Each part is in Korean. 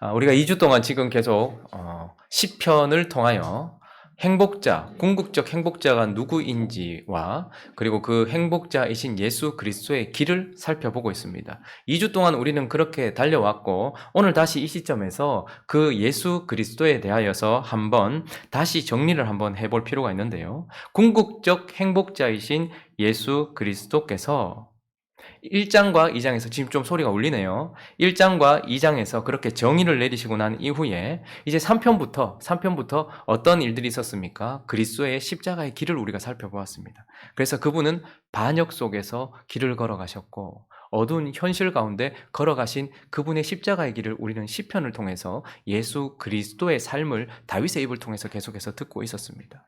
우리가 2주 동안 지금 계속 시편을 통하여 행복자, 궁극적 행복자가 누구인지와 그리고 그 행복자이신 예수 그리스도의 길을 살펴보고 있습니다. 2주 동안 우리는 그렇게 달려왔고 오늘 다시 이 시점에서 그 예수 그리스도에 대하여서 한번 다시 정리를 한번 해볼 필요가 있는데요. 궁극적 행복자이신 예수 그리스도께서 1장과 2장에서 지금 좀 소리가 울리네요. 1장과 2장에서 그렇게 정의를 내리시고 난 이후에 이제 3편부터 어떤 일들이 있었습니까? 그리스도의 십자가의 길을 우리가 살펴보았습니다. 그래서 그분은 반역 속에서 길을 걸어가셨고 어두운 현실 가운데 걸어가신 그분의 십자가의 길을 우리는 시편을 통해서 예수 그리스도의 삶을 다윗의 입을 통해서 계속해서 듣고 있었습니다.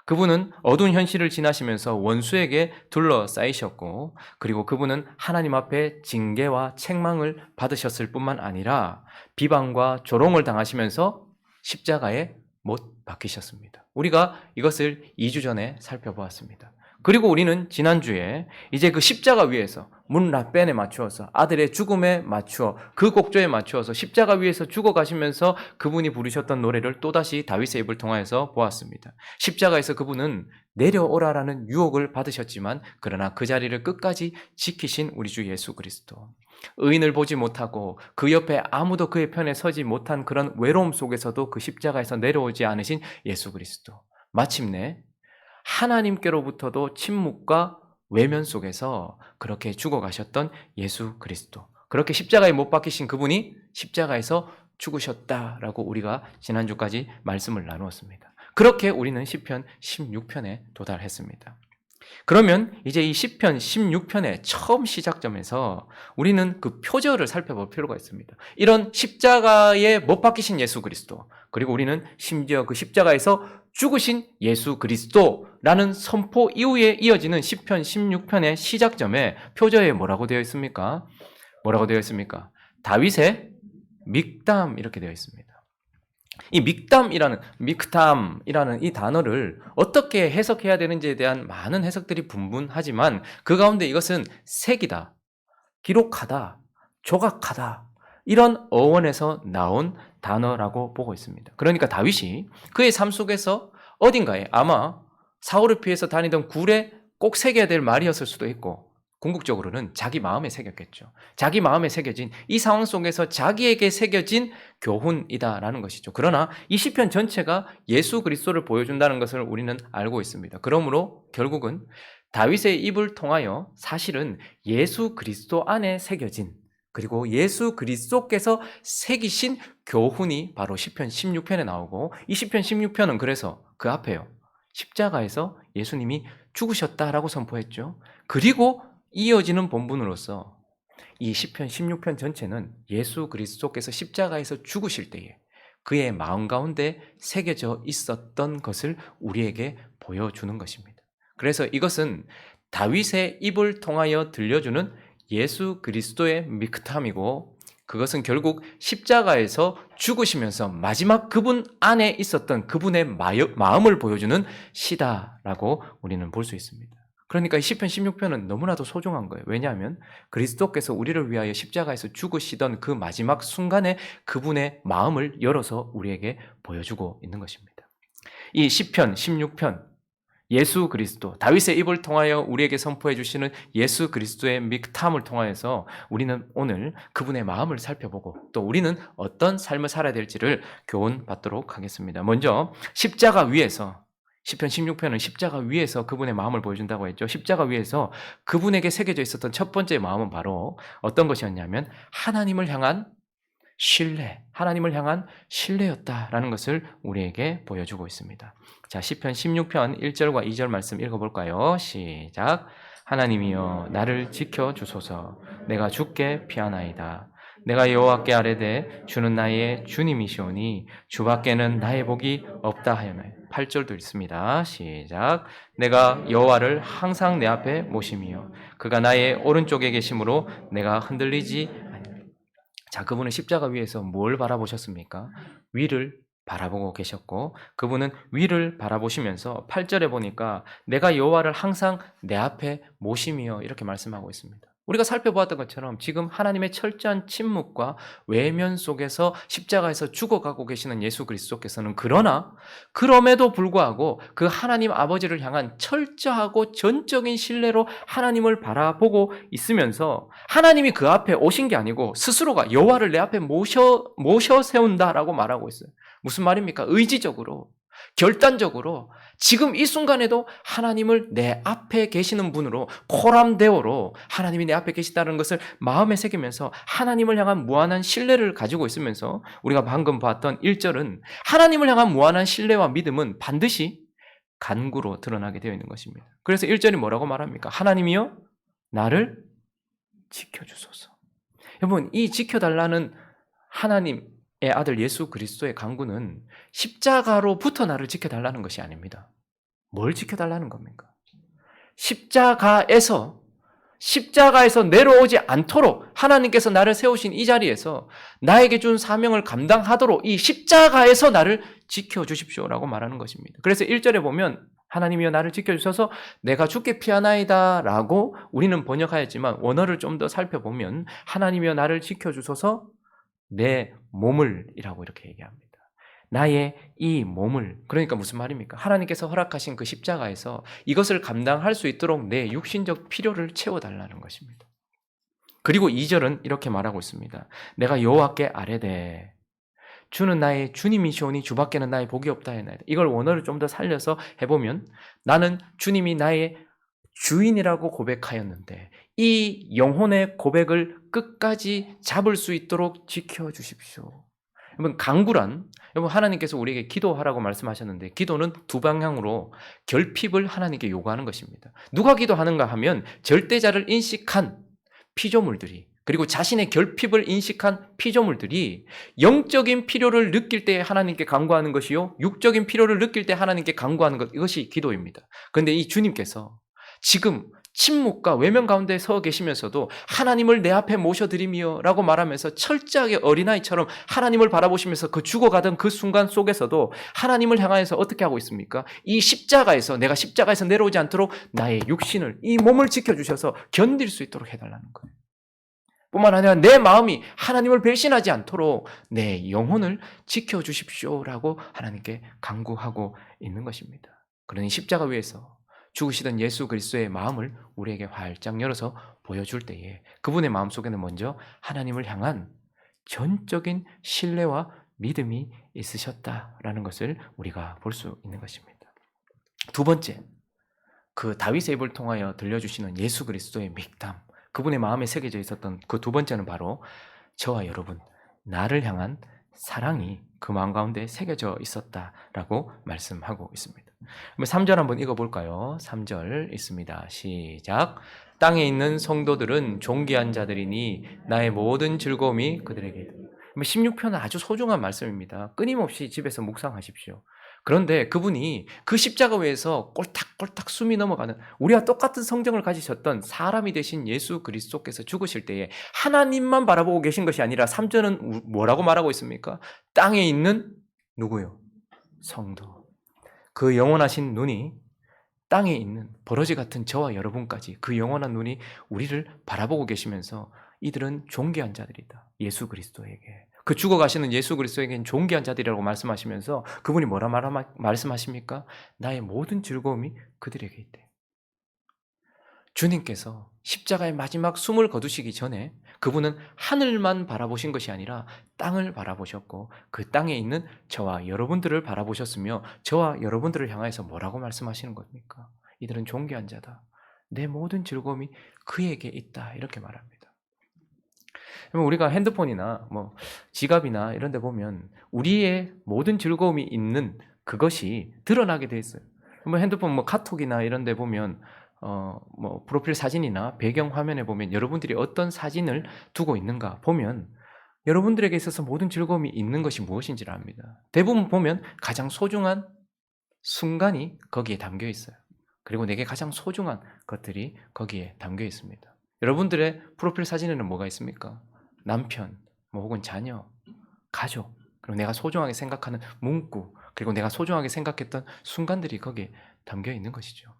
그분은 어두운 현실을 지나시면서 원수에게 둘러싸이셨고 그리고 그분은 하나님 앞에 징계와 책망을 받으셨을 뿐만 아니라 비방과 조롱을 당하시면서 십자가에 못 박히셨습니다. 우리가 이것을 2주 전에 살펴보았습니다. 그리고 우리는 지난주에 이제 그 십자가 위에서 문 라벤에 맞추어서 아들의 죽음에 맞추어 그 곡조에 맞추어서 십자가 위에서 죽어가시면서 그분이 부르셨던 노래를 또다시 다윗의 입을 통하여서 보았습니다. 십자가에서 그분은 내려오라라는 유혹을 받으셨지만 그러나 그 자리를 끝까지 지키신 우리 주 예수 그리스도. 의인을 보지 못하고 그 옆에 아무도 그의 편에 서지 못한 그런 외로움 속에서도 그 십자가에서 내려오지 않으신 예수 그리스도. 마침내 하나님께로부터도 침묵과 외면 속에서 그렇게 죽어가셨던 예수 그리스도. 그렇게 십자가에 못 박히신 그분이 십자가에서 죽으셨다라고 우리가 지난주까지 말씀을 나누었습니다. 그렇게 우리는 시편 16편에 도달했습니다. 그러면 이제 이 시편 16편의 처음 시작점에서 우리는 그 표절을 살펴볼 필요가 있습니다. 이런 십자가에 못 박히신 예수 그리스도, 그리고 우리는 심지어 그 십자가에서 죽으신 예수 그리스도라는 선포 이후에 이어지는 시편 16편의 시작점에 표절에 뭐라고 되어 있습니까? 뭐라고 되어 있습니까? 다윗의 믹담 이렇게 되어 있습니다. 이 믹탐이라는 이 단어를 어떻게 해석해야 되는지에 대한 많은 해석들이 분분하지만 그 가운데 이것은 색이다, 기록하다, 조각하다 이런 어원에서 나온 단어라고 보고 있습니다. 그러니까 다윗이 그의 삶 속에서 어딘가에 아마 사울을 피해서 다니던 굴에 꼭 새겨야 될 말이었을 수도 있고 궁극적으로는 자기 마음에 새겼겠죠. 자기 마음에 새겨진 이 상황 속에서 자기에게 새겨진 교훈이다라는 것이죠. 그러나 이 시편 전체가 예수 그리스도를 보여준다는 것을 우리는 알고 있습니다. 그러므로 결국은 다윗의 입을 통하여 사실은 예수 그리스도 안에 새겨진 그리고 예수 그리스도께서 새기신 교훈이 바로 시편 16편에 나오고 이 시편 16편은 그래서 그 앞에요. 십자가에서 예수님이 죽으셨다라고 선포했죠. 그리고 이어지는 본문으로서 이 시편 16편 전체는 예수 그리스도께서 십자가에서 죽으실 때에 그의 마음 가운데 새겨져 있었던 것을 우리에게 보여주는 것입니다. 그래서 이것은 다윗의 입을 통하여 들려주는 예수 그리스도의 믹탐이고 그것은 결국 십자가에서 죽으시면서 마지막 그분 안에 있었던 그분의 마음을 보여주는 시다라고 우리는 볼 수 있습니다. 그러니까 이 시편 16편은 너무나도 소중한 거예요. 왜냐하면 그리스도께서 우리를 위하여 십자가에서 죽으시던 그 마지막 순간에 그분의 마음을 열어서 우리에게 보여주고 있는 것입니다. 이 시편 16편 예수 그리스도, 다윗의 입을 통하여 우리에게 선포해 주시는 예수 그리스도의 믹탐을 통하여서 우리는 오늘 그분의 마음을 살펴보고 또 우리는 어떤 삶을 살아야 될지를 교훈받도록 하겠습니다. 먼저 십자가 위에서 시편 16편은 십자가 위에서 그분의 마음을 보여준다고 했죠. 십자가 위에서 그분에게 새겨져 있었던 첫 번째 마음은 바로 어떤 것이었냐면 하나님을 향한 신뢰, 하나님을 향한 신뢰였다라는 것을 우리에게 보여주고 있습니다. 자, 시편 16편 1절과 2절 말씀 읽어볼까요? 시작. 하나님이여 나를 지켜 주소서. 내가 주께 피하나이다. 내가 여호와께 아뢰되 주는 나의 주님이시오니 주밖에는 나의 복이 없다 하였나요. 8절도 있습니다. 시작. 내가 여호와를 항상 내 앞에 모심이요 그가 나의 오른쪽에 계심으로 내가 흔들리지 아니하리라. 자, 그분은 십자가 위에서 뭘 바라보셨습니까? 위를 바라보고 계셨고 그분은 위를 바라보시면서 8절에 보니까 내가 여호와를 항상 내 앞에 모심이요 이렇게 말씀하고 있습니다. 우리가 살펴보았던 것처럼 지금 하나님의 철저한 침묵과 외면 속에서 십자가에서 죽어가고 계시는 예수 그리스도께서는 그러나 그럼에도 불구하고 그 하나님 아버지를 향한 철저하고 전적인 신뢰로 하나님을 바라보고 있으면서 하나님이 그 앞에 오신 게 아니고 스스로가 여호와를 내 앞에 모셔 세운다라고 말하고 있어요. 무슨 말입니까? 의지적으로, 결단적으로 지금 이 순간에도 하나님을 내 앞에 계시는 분으로 코람데오로 하나님이 내 앞에 계시다는 것을 마음에 새기면서 하나님을 향한 무한한 신뢰를 가지고 있으면서 우리가 방금 봤던 1절은 하나님을 향한 무한한 신뢰와 믿음은 반드시 간구로 드러나게 되어 있는 것입니다. 그래서 1절이 뭐라고 말합니까? 하나님이여 나를 지켜주소서. 여러분, 이 지켜달라는 하나님의 아들 예수 그리스도의 간구는 십자가로부터 나를 지켜달라는 것이 아닙니다. 뭘 지켜달라는 겁니까? 십자가에서 내려오지 않도록 하나님께서 나를 세우신 이 자리에서 나에게 준 사명을 감당하도록 이 십자가에서 나를 지켜주십시오라고 말하는 것입니다. 그래서 1절에 보면 하나님이여 나를 지켜주셔서 내가 죽게 피하나이다 라고 우리는 번역하였지만 원어를 좀 더 살펴보면 하나님이여 나를 지켜주셔서 내 몸을 이라고 이렇게 얘기합니다. 나의 이 몸을, 그러니까 무슨 말입니까? 하나님께서 허락하신 그 십자가에서 이것을 감당할 수 있도록 내 육신적 필요를 채워달라는 것입니다. 그리고 2절은 이렇게 말하고 있습니다. 내가 여호와께 아뢰되 주는 나의 주님이시오니 주밖에는 나의 복이 없다 했나이다. 이걸 원어를 좀 더 살려서 해보면 나는 주님이 나의 주인이라고 고백하였는데 이 영혼의 고백을 끝까지 잡을 수 있도록 지켜주십시오. 여러분, 간구란, 여러분, 하나님께서 우리에게 기도하라고 말씀하셨는데 기도는 두 방향으로 결핍을 하나님께 요구하는 것입니다. 누가 기도하는가 하면 절대자를 인식한 피조물들이, 그리고 자신의 결핍을 인식한 피조물들이 영적인 필요를 느낄 때 하나님께 간구하는 것이요, 육적인 필요를 느낄 때 하나님께 간구하는 것, 이것이 기도입니다. 그런데 이 주님께서 지금 침묵과 외면 가운데 서 계시면서도 하나님을 내 앞에 모셔드리며 라고 말하면서 철저하게 어린아이처럼 하나님을 바라보시면서 그 죽어가던 그 순간 속에서도 하나님을 향하여서 어떻게 하고 있습니까? 이 십자가에서, 내가 십자가에서 내려오지 않도록 나의 육신을, 이 몸을 지켜주셔서 견딜 수 있도록 해달라는 거예요. 뿐만 아니라 내 마음이 하나님을 배신하지 않도록 내 영혼을 지켜주십시오라고 하나님께 간구하고 있는 것입니다. 그러니 십자가 위에서 죽으시던 예수 그리스도의 마음을 우리에게 활짝 열어서 보여줄 때에 그분의 마음속에는 먼저 하나님을 향한 전적인 신뢰와 믿음이 있으셨다라는 것을 우리가 볼 수 있는 것입니다. 두 번째, 그 다윗의 입을 통하여 들려주시는 예수 그리스도의 믹담, 그분의 마음에 새겨져 있었던 그 두 번째는 바로 저와 여러분, 나를 향한 사랑이 그 마음 가운데 새겨져 있었다라고 말씀하고 있습니다. 3절 한번 읽어볼까요? 3절 있습니다. 시작. 땅에 있는 성도들은 존귀한 자들이니 나의 모든 즐거움이 그들에게. 16편은 아주 소중한 말씀입니다. 끊임없이 집에서 묵상하십시오. 그런데 그분이 그 십자가 위에서 꼴딱꼴딱 숨이 넘어가는, 우리와 똑같은 성정을 가지셨던 사람이 되신 예수 그리스도께서 죽으실 때에 하나님만 바라보고 계신 것이 아니라 3절은 뭐라고 말하고 있습니까? 땅에 있는 누구요? 성도. 그 영원하신 눈이 땅에 있는 버러지 같은 저와 여러분까지 그 영원한 눈이 우리를 바라보고 계시면서 이들은 존귀한 자들이다. 예수 그리스도에게. 그 죽어가시는 예수 그리스도에게는 존귀한 자들이라고 말씀하시면서 그분이 뭐라 말씀하십니까? 나의 모든 즐거움이 그들에게 있대. 주님께서 십자가의 마지막 숨을 거두시기 전에 그분은 하늘만 바라보신 것이 아니라 땅을 바라보셨고 그 땅에 있는 저와 여러분들을 바라보셨으며 저와 여러분들을 향해서 뭐라고 말씀하시는 겁니까? 이들은 존귀한 자다. 내 모든 즐거움이 그에게 있다. 이렇게 말합니다. 우리가 핸드폰이나 뭐 지갑이나 이런 데 보면 우리의 모든 즐거움이 있는 그것이 드러나게 돼 있어요. 뭐 핸드폰 뭐 카톡이나 이런 데 보면 뭐 프로필 사진이나 배경 화면에 보면 여러분들이 어떤 사진을 두고 있는가 보면 여러분들에게 있어서 모든 즐거움이 있는 것이 무엇인지를 압니다. 대부분 보면 가장 소중한 순간이 거기에 담겨 있어요. 그리고 내게 가장 소중한 것들이 거기에 담겨 있습니다. 여러분들의 프로필 사진에는 뭐가 있습니까? 남편, 뭐 혹은 자녀, 가족, 그리고 내가 소중하게 생각하는 문구, 그리고 내가 소중하게 생각했던 순간들이 거기에 담겨 있는 것이죠.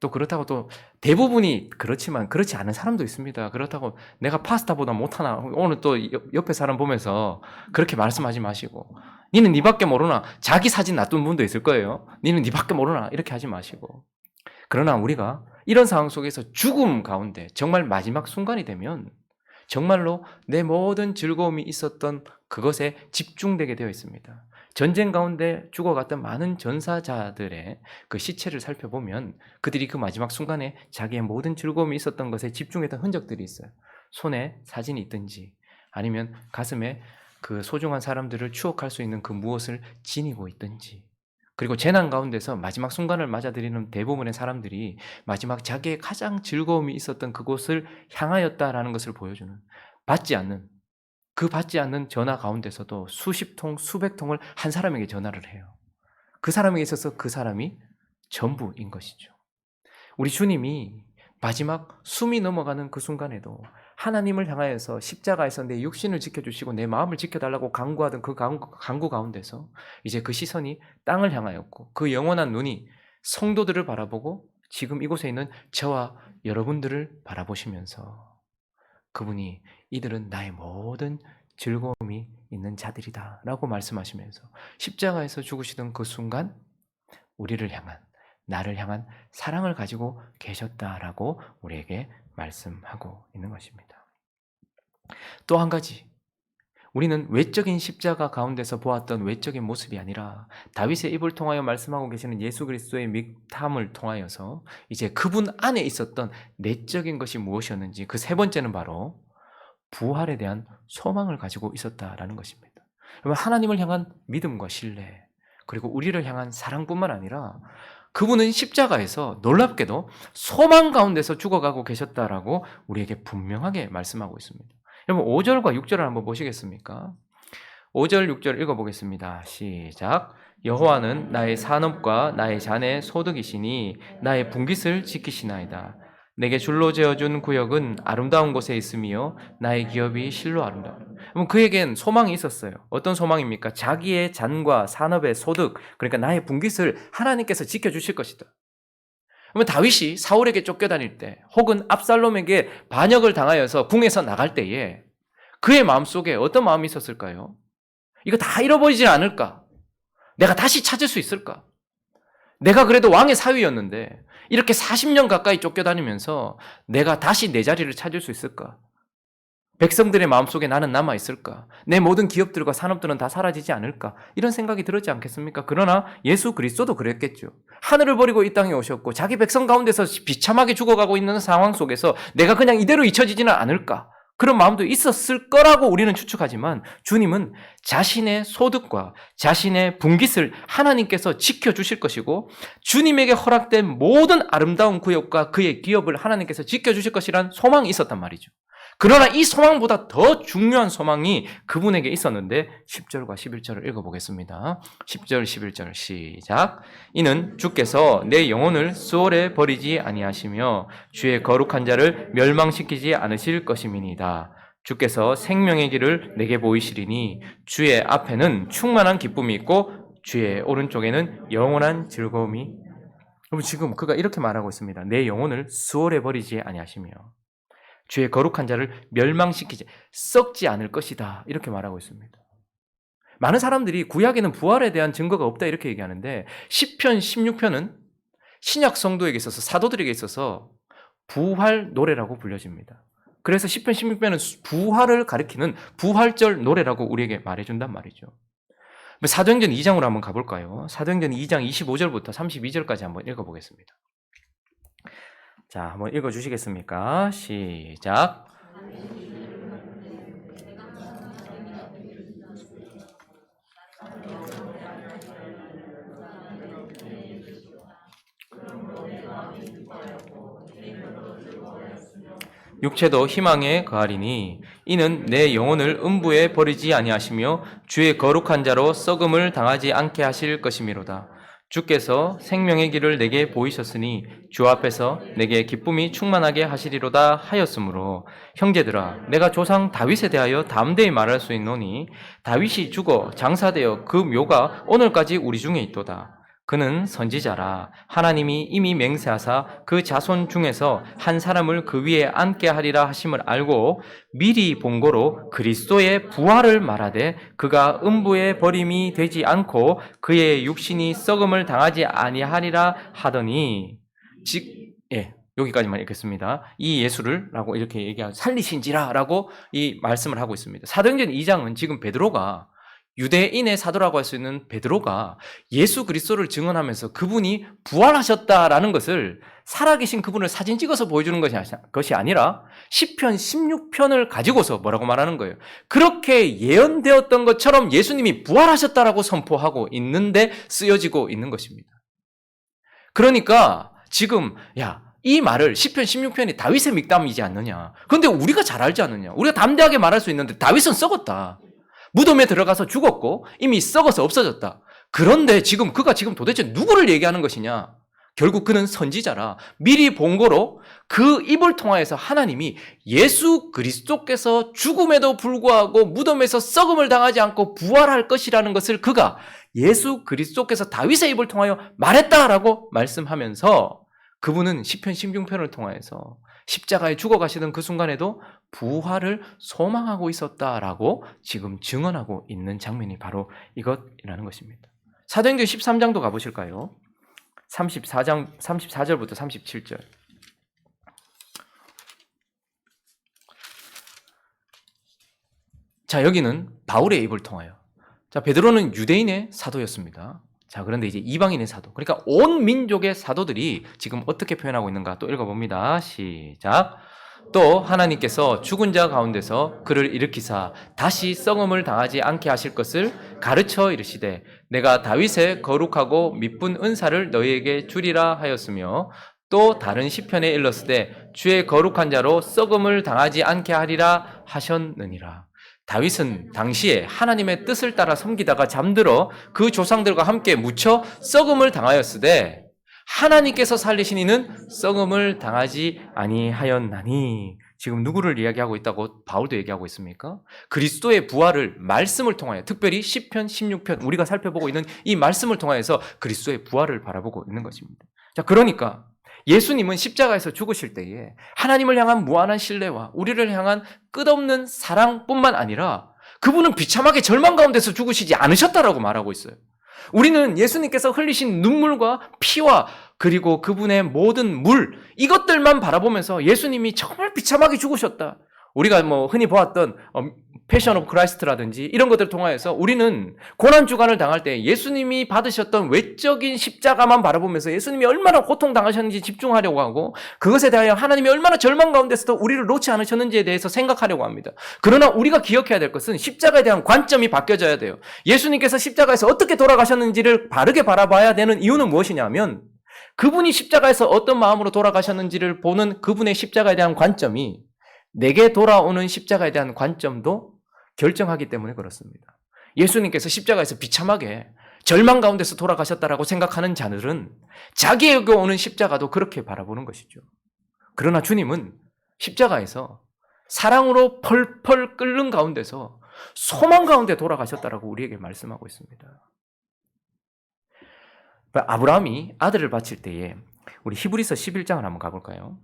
또 그렇다고 또 대부분이 그렇지만 그렇지 않은 사람도 있습니다. 그렇다고 내가 파스타보다 못하나 오늘 또 옆에 사람 보면서 그렇게 말씀하지 마시고 니는 니밖에 모르나 자기 사진 놔둔 분도 있을 거예요. 니는 니밖에 모르나 이렇게 하지 마시고 그러나 우리가 이런 상황 속에서 죽음 가운데 정말 마지막 순간이 되면 정말로 내 모든 즐거움이 있었던 그것에 집중되게 되어 있습니다. 전쟁 가운데 죽어갔던 많은 전사자들의 그 시체를 살펴보면 그들이 그 마지막 순간에 자기의 모든 즐거움이 있었던 것에 집중했던 흔적들이 있어요. 손에 사진이 있든지 아니면 가슴에 그 소중한 사람들을 추억할 수 있는 그 무엇을 지니고 있든지 그리고 재난 가운데서 마지막 순간을 맞아들이는 대부분의 사람들이 마지막 자기의 가장 즐거움이 있었던 그곳을 향하였다라는 것을 보여주는 받지 않는 전화 가운데서도 수십 통, 수백 통을 한 사람에게 전화를 해요. 그 사람에게 있어서 그 사람이 전부인 것이죠. 우리 주님이 마지막 숨이 넘어가는 그 순간에도 하나님을 향하여서 십자가에서 내 육신을 지켜주시고 내 마음을 지켜달라고 간구하던 그 간구 가운데서 이제 그 시선이 땅을 향하였고 그 영원한 눈이 성도들을 바라보고 지금 이곳에 있는 저와 여러분들을 바라보시면서 그분이 이들은 나의 모든 즐거움이 있는 자들이다 라고 말씀하시면서 십자가에서 죽으시던 그 순간 우리를 향한 나를 향한 사랑을 가지고 계셨다라고 우리에게 말씀하고 있는 것입니다. 또 한 가지 우리는 외적인 십자가 가운데서 보았던 외적인 모습이 아니라 다윗의 입을 통하여 말씀하고 계시는 예수 그리스도의 mik탐을 통하여서 이제 그분 안에 있었던 내적인 것이 무엇이었는지 그 세 번째는 바로 부활에 대한 소망을 가지고 있었다라는 것입니다. 하나님을 향한 믿음과 신뢰 그리고 우리를 향한 사랑뿐만 아니라 그분은 십자가에서 놀랍게도 소망 가운데서 죽어가고 계셨다라고 우리에게 분명하게 말씀하고 있습니다. 여러분 5절과 6절을 한번 보시겠습니까? 5절, 6절 읽어보겠습니다. 시작. 여호와는 나의 산업과 나의 잔의 소득이시니 나의 분깃을 지키시나이다. 내게 줄로 재어준 구역은 아름다운 곳에 있으며 나의 기업이 실로 아름다워. 그에겐 소망이 있었어요. 어떤 소망입니까? 자기의 잔과 산업의 소득, 그러니까 나의 분깃을 하나님께서 지켜주실 것이다. 그러면 다윗이 사울에게 쫓겨다닐 때 혹은 압살롬에게 반역을 당하여서 궁에서 나갈 때에 그의 마음속에 어떤 마음이 있었을까요? 이거 다 잃어버리지 않을까? 내가 다시 찾을 수 있을까? 내가 그래도 왕의 사위였는데 이렇게 40년 가까이 쫓겨다니면서 내가 다시 내 자리를 찾을 수 있을까? 백성들의 마음속에 나는 남아있을까? 내 모든 기업들과 산업들은 다 사라지지 않을까? 이런 생각이 들었지 않겠습니까? 그러나 예수 그리스도도 그랬겠죠. 하늘을 버리고 이 땅에 오셨고 자기 백성 가운데서 비참하게 죽어가고 있는 상황 속에서 내가 그냥 이대로 잊혀지지는 않을까? 그런 마음도 있었을 거라고 우리는 추측하지만 주님은 자신의 소득과 자신의 분깃을 하나님께서 지켜주실 것이고 주님에게 허락된 모든 아름다운 구역과 그의 기업을 하나님께서 지켜주실 것이란 소망이 있었단 말이죠. 그러나 이 소망보다 더 중요한 소망이 그분에게 있었는데 10절과 11절을 읽어보겠습니다. 10절, 11절 시작. 이는 주께서 내 영혼을 수월에 버리지 아니하시며 주의 거룩한 자를 멸망시키지 않으실 것임이니이다. 주께서 생명의 길을 내게 보이시리니 주의 앞에는 충만한 기쁨이 있고 주의 오른쪽에는 영원한 즐거움이. 여러분 지금 그가 이렇게 말하고 있습니다. 내 영혼을 수월에 버리지 아니하시며 주의 거룩한 자를 멸망시키지 썩지 않을 것이다 이렇게 말하고 있습니다. 많은 사람들이 구약에는 부활에 대한 증거가 없다 이렇게 얘기하는데 시편 16편은 신약 성도에게 있어서 사도들에게 있어서 부활 노래라고 불려집니다. 그래서 시편 16편은 부활을 가리키는 부활절 노래라고 우리에게 말해준단 말이죠. 사도행전 2장으로 한번 가볼까요? 사도행전 2장 25절부터 32절까지 한번 읽어보겠습니다. 자, 한번 읽어주시겠습니까? 시작. 육체도 희망에 거하리니 이는 내 영혼을 음부에 버리지 아니하시며 주의 거룩한 자로 썩음을 당하지 않게 하실 것이미로다. 주께서 생명의 길을 내게 보이셨으니 주 앞에서 내게 기쁨이 충만하게 하시리로다 하였으므로 형제들아 내가 조상 다윗에 대하여 담대히 말할 수 있노니 다윗이 죽어 장사되어 그 묘가 오늘까지 우리 중에 있도다. 그는 선지자라. 하나님이 이미 맹세하사 그 자손 중에서 한 사람을 그 위에 앉게 하리라 하심을 알고 미리 본고로 그리스도의 부활을 말하되 그가 음부의 버림이 되지 않고 그의 육신이 썩음을 당하지 아니하리라 하더니 여기까지만 읽겠습니다. 이 예수를 라고 이렇게 얘기하고 살리신지라 라고 이 말씀을 하고 있습니다. 사도행전 2장은 지금 베드로가 유대인의 사도라고 할 수 있는 베드로가 예수 그리스도를 증언하면서 그분이 부활하셨다라는 것을 살아계신 그분을 사진 찍어서 보여주는 것이 아니라 시편 16편을 가지고서 뭐라고 말하는 거예요. 그렇게 예언되었던 것처럼 예수님이 부활하셨다라고 선포하고 있는데 쓰여지고 있는 것입니다. 그러니까 지금 이 말을 시편 16편이 다윗의 믹담이지 않느냐. 그런데 우리가 잘 알지 않느냐. 우리가 담대하게 말할 수 있는데 다윗은 썩었다. 무덤에 들어가서 죽었고 이미 썩어서 없어졌다. 그런데 그가 도대체 누구를 얘기하는 것이냐? 결국 그는 선지자라. 미리 본고로 그 입을 통하여서 하나님이 예수 그리스도께서 죽음에도 불구하고 무덤에서 썩음을 당하지 않고 부활할 것이라는 것을 그가 예수 그리스도께서 다윗의 입을 통하여 말했다라고 말씀하면서 그분은 시편 16편을 통하여서 십자가에 죽어가시던 그 순간에도 부활을 소망하고 있었다라고 지금 증언하고 있는 장면이 바로 이것이라는 것입니다. 사도행전 13장도 가보실까요? 34절부터 37절. 자, 여기는 바울의 입을 통하여. 자, 베드로는 유대인의 사도였습니다. 자, 그런데 이제 이방인의 사도. 그러니까 온 민족의 사도들이 지금 어떻게 표현하고 있는가 또 읽어봅니다. 시작. 또 하나님께서 죽은 자 가운데서 그를 일으키사 다시 썩음을 당하지 않게 하실 것을 가르쳐 이르시되 내가 다윗의 거룩하고 미쁜 은사를 너희에게 주리라 하였으며 또 다른 시편에 일렀으되 주의 거룩한 자로 썩음을 당하지 않게 하리라 하셨느니라. 다윗은 당시에 하나님의 뜻을 따라 섬기다가 잠들어 그 조상들과 함께 묻혀 썩음을 당하였으되 하나님께서 살리신 이는 썩음을 당하지 아니하였나니. 지금 누구를 이야기하고 있다고 바울도 얘기하고 있습니까? 그리스도의 부활을 말씀을 통하여, 특별히 시편 16편 우리가 살펴보고 있는 이 말씀을 통하여서 그리스도의 부활을 바라보고 있는 것입니다. 자, 그러니까 예수님은 십자가에서 죽으실 때에 하나님을 향한 무한한 신뢰와 우리를 향한 끝없는 사랑뿐만 아니라 그분은 비참하게 절망 가운데서 죽으시지 않으셨다라고 말하고 있어요. 우리는 예수님께서 흘리신 눈물과 피와 그리고 그분의 모든 물, 이것들만 바라보면서 예수님이 정말 비참하게 죽으셨다. 우리가 흔히 보았던 패션 오브 크라이스트라든지 이런 것들을 통하여서 우리는 고난주간을 당할 때 예수님이 받으셨던 외적인 십자가만 바라보면서 예수님이 얼마나 고통당하셨는지 집중하려고 하고 그것에 대하여 하나님이 얼마나 절망 가운데서도 우리를 놓지 않으셨는지에 대해서 생각하려고 합니다. 그러나 우리가 기억해야 될 것은 십자가에 대한 관점이 바뀌어져야 돼요. 예수님께서 십자가에서 어떻게 돌아가셨는지를 바르게 바라봐야 되는 이유는 무엇이냐면 그분이 십자가에서 어떤 마음으로 돌아가셨는지를 보는 그분의 십자가에 대한 관점이 내게 돌아오는 십자가에 대한 관점도 결정하기 때문에 그렇습니다. 예수님께서 십자가에서 비참하게 절망 가운데서 돌아가셨다라고 생각하는 자들은 자기에게 오는 십자가도 그렇게 바라보는 것이죠. 그러나 주님은 십자가에서 사랑으로 펄펄 끓는 가운데서 소망 가운데 돌아가셨다라고 우리에게 말씀하고 있습니다. 아브라함이 아들을 바칠 때에 우리 히브리서 11장을 한번 가볼까요?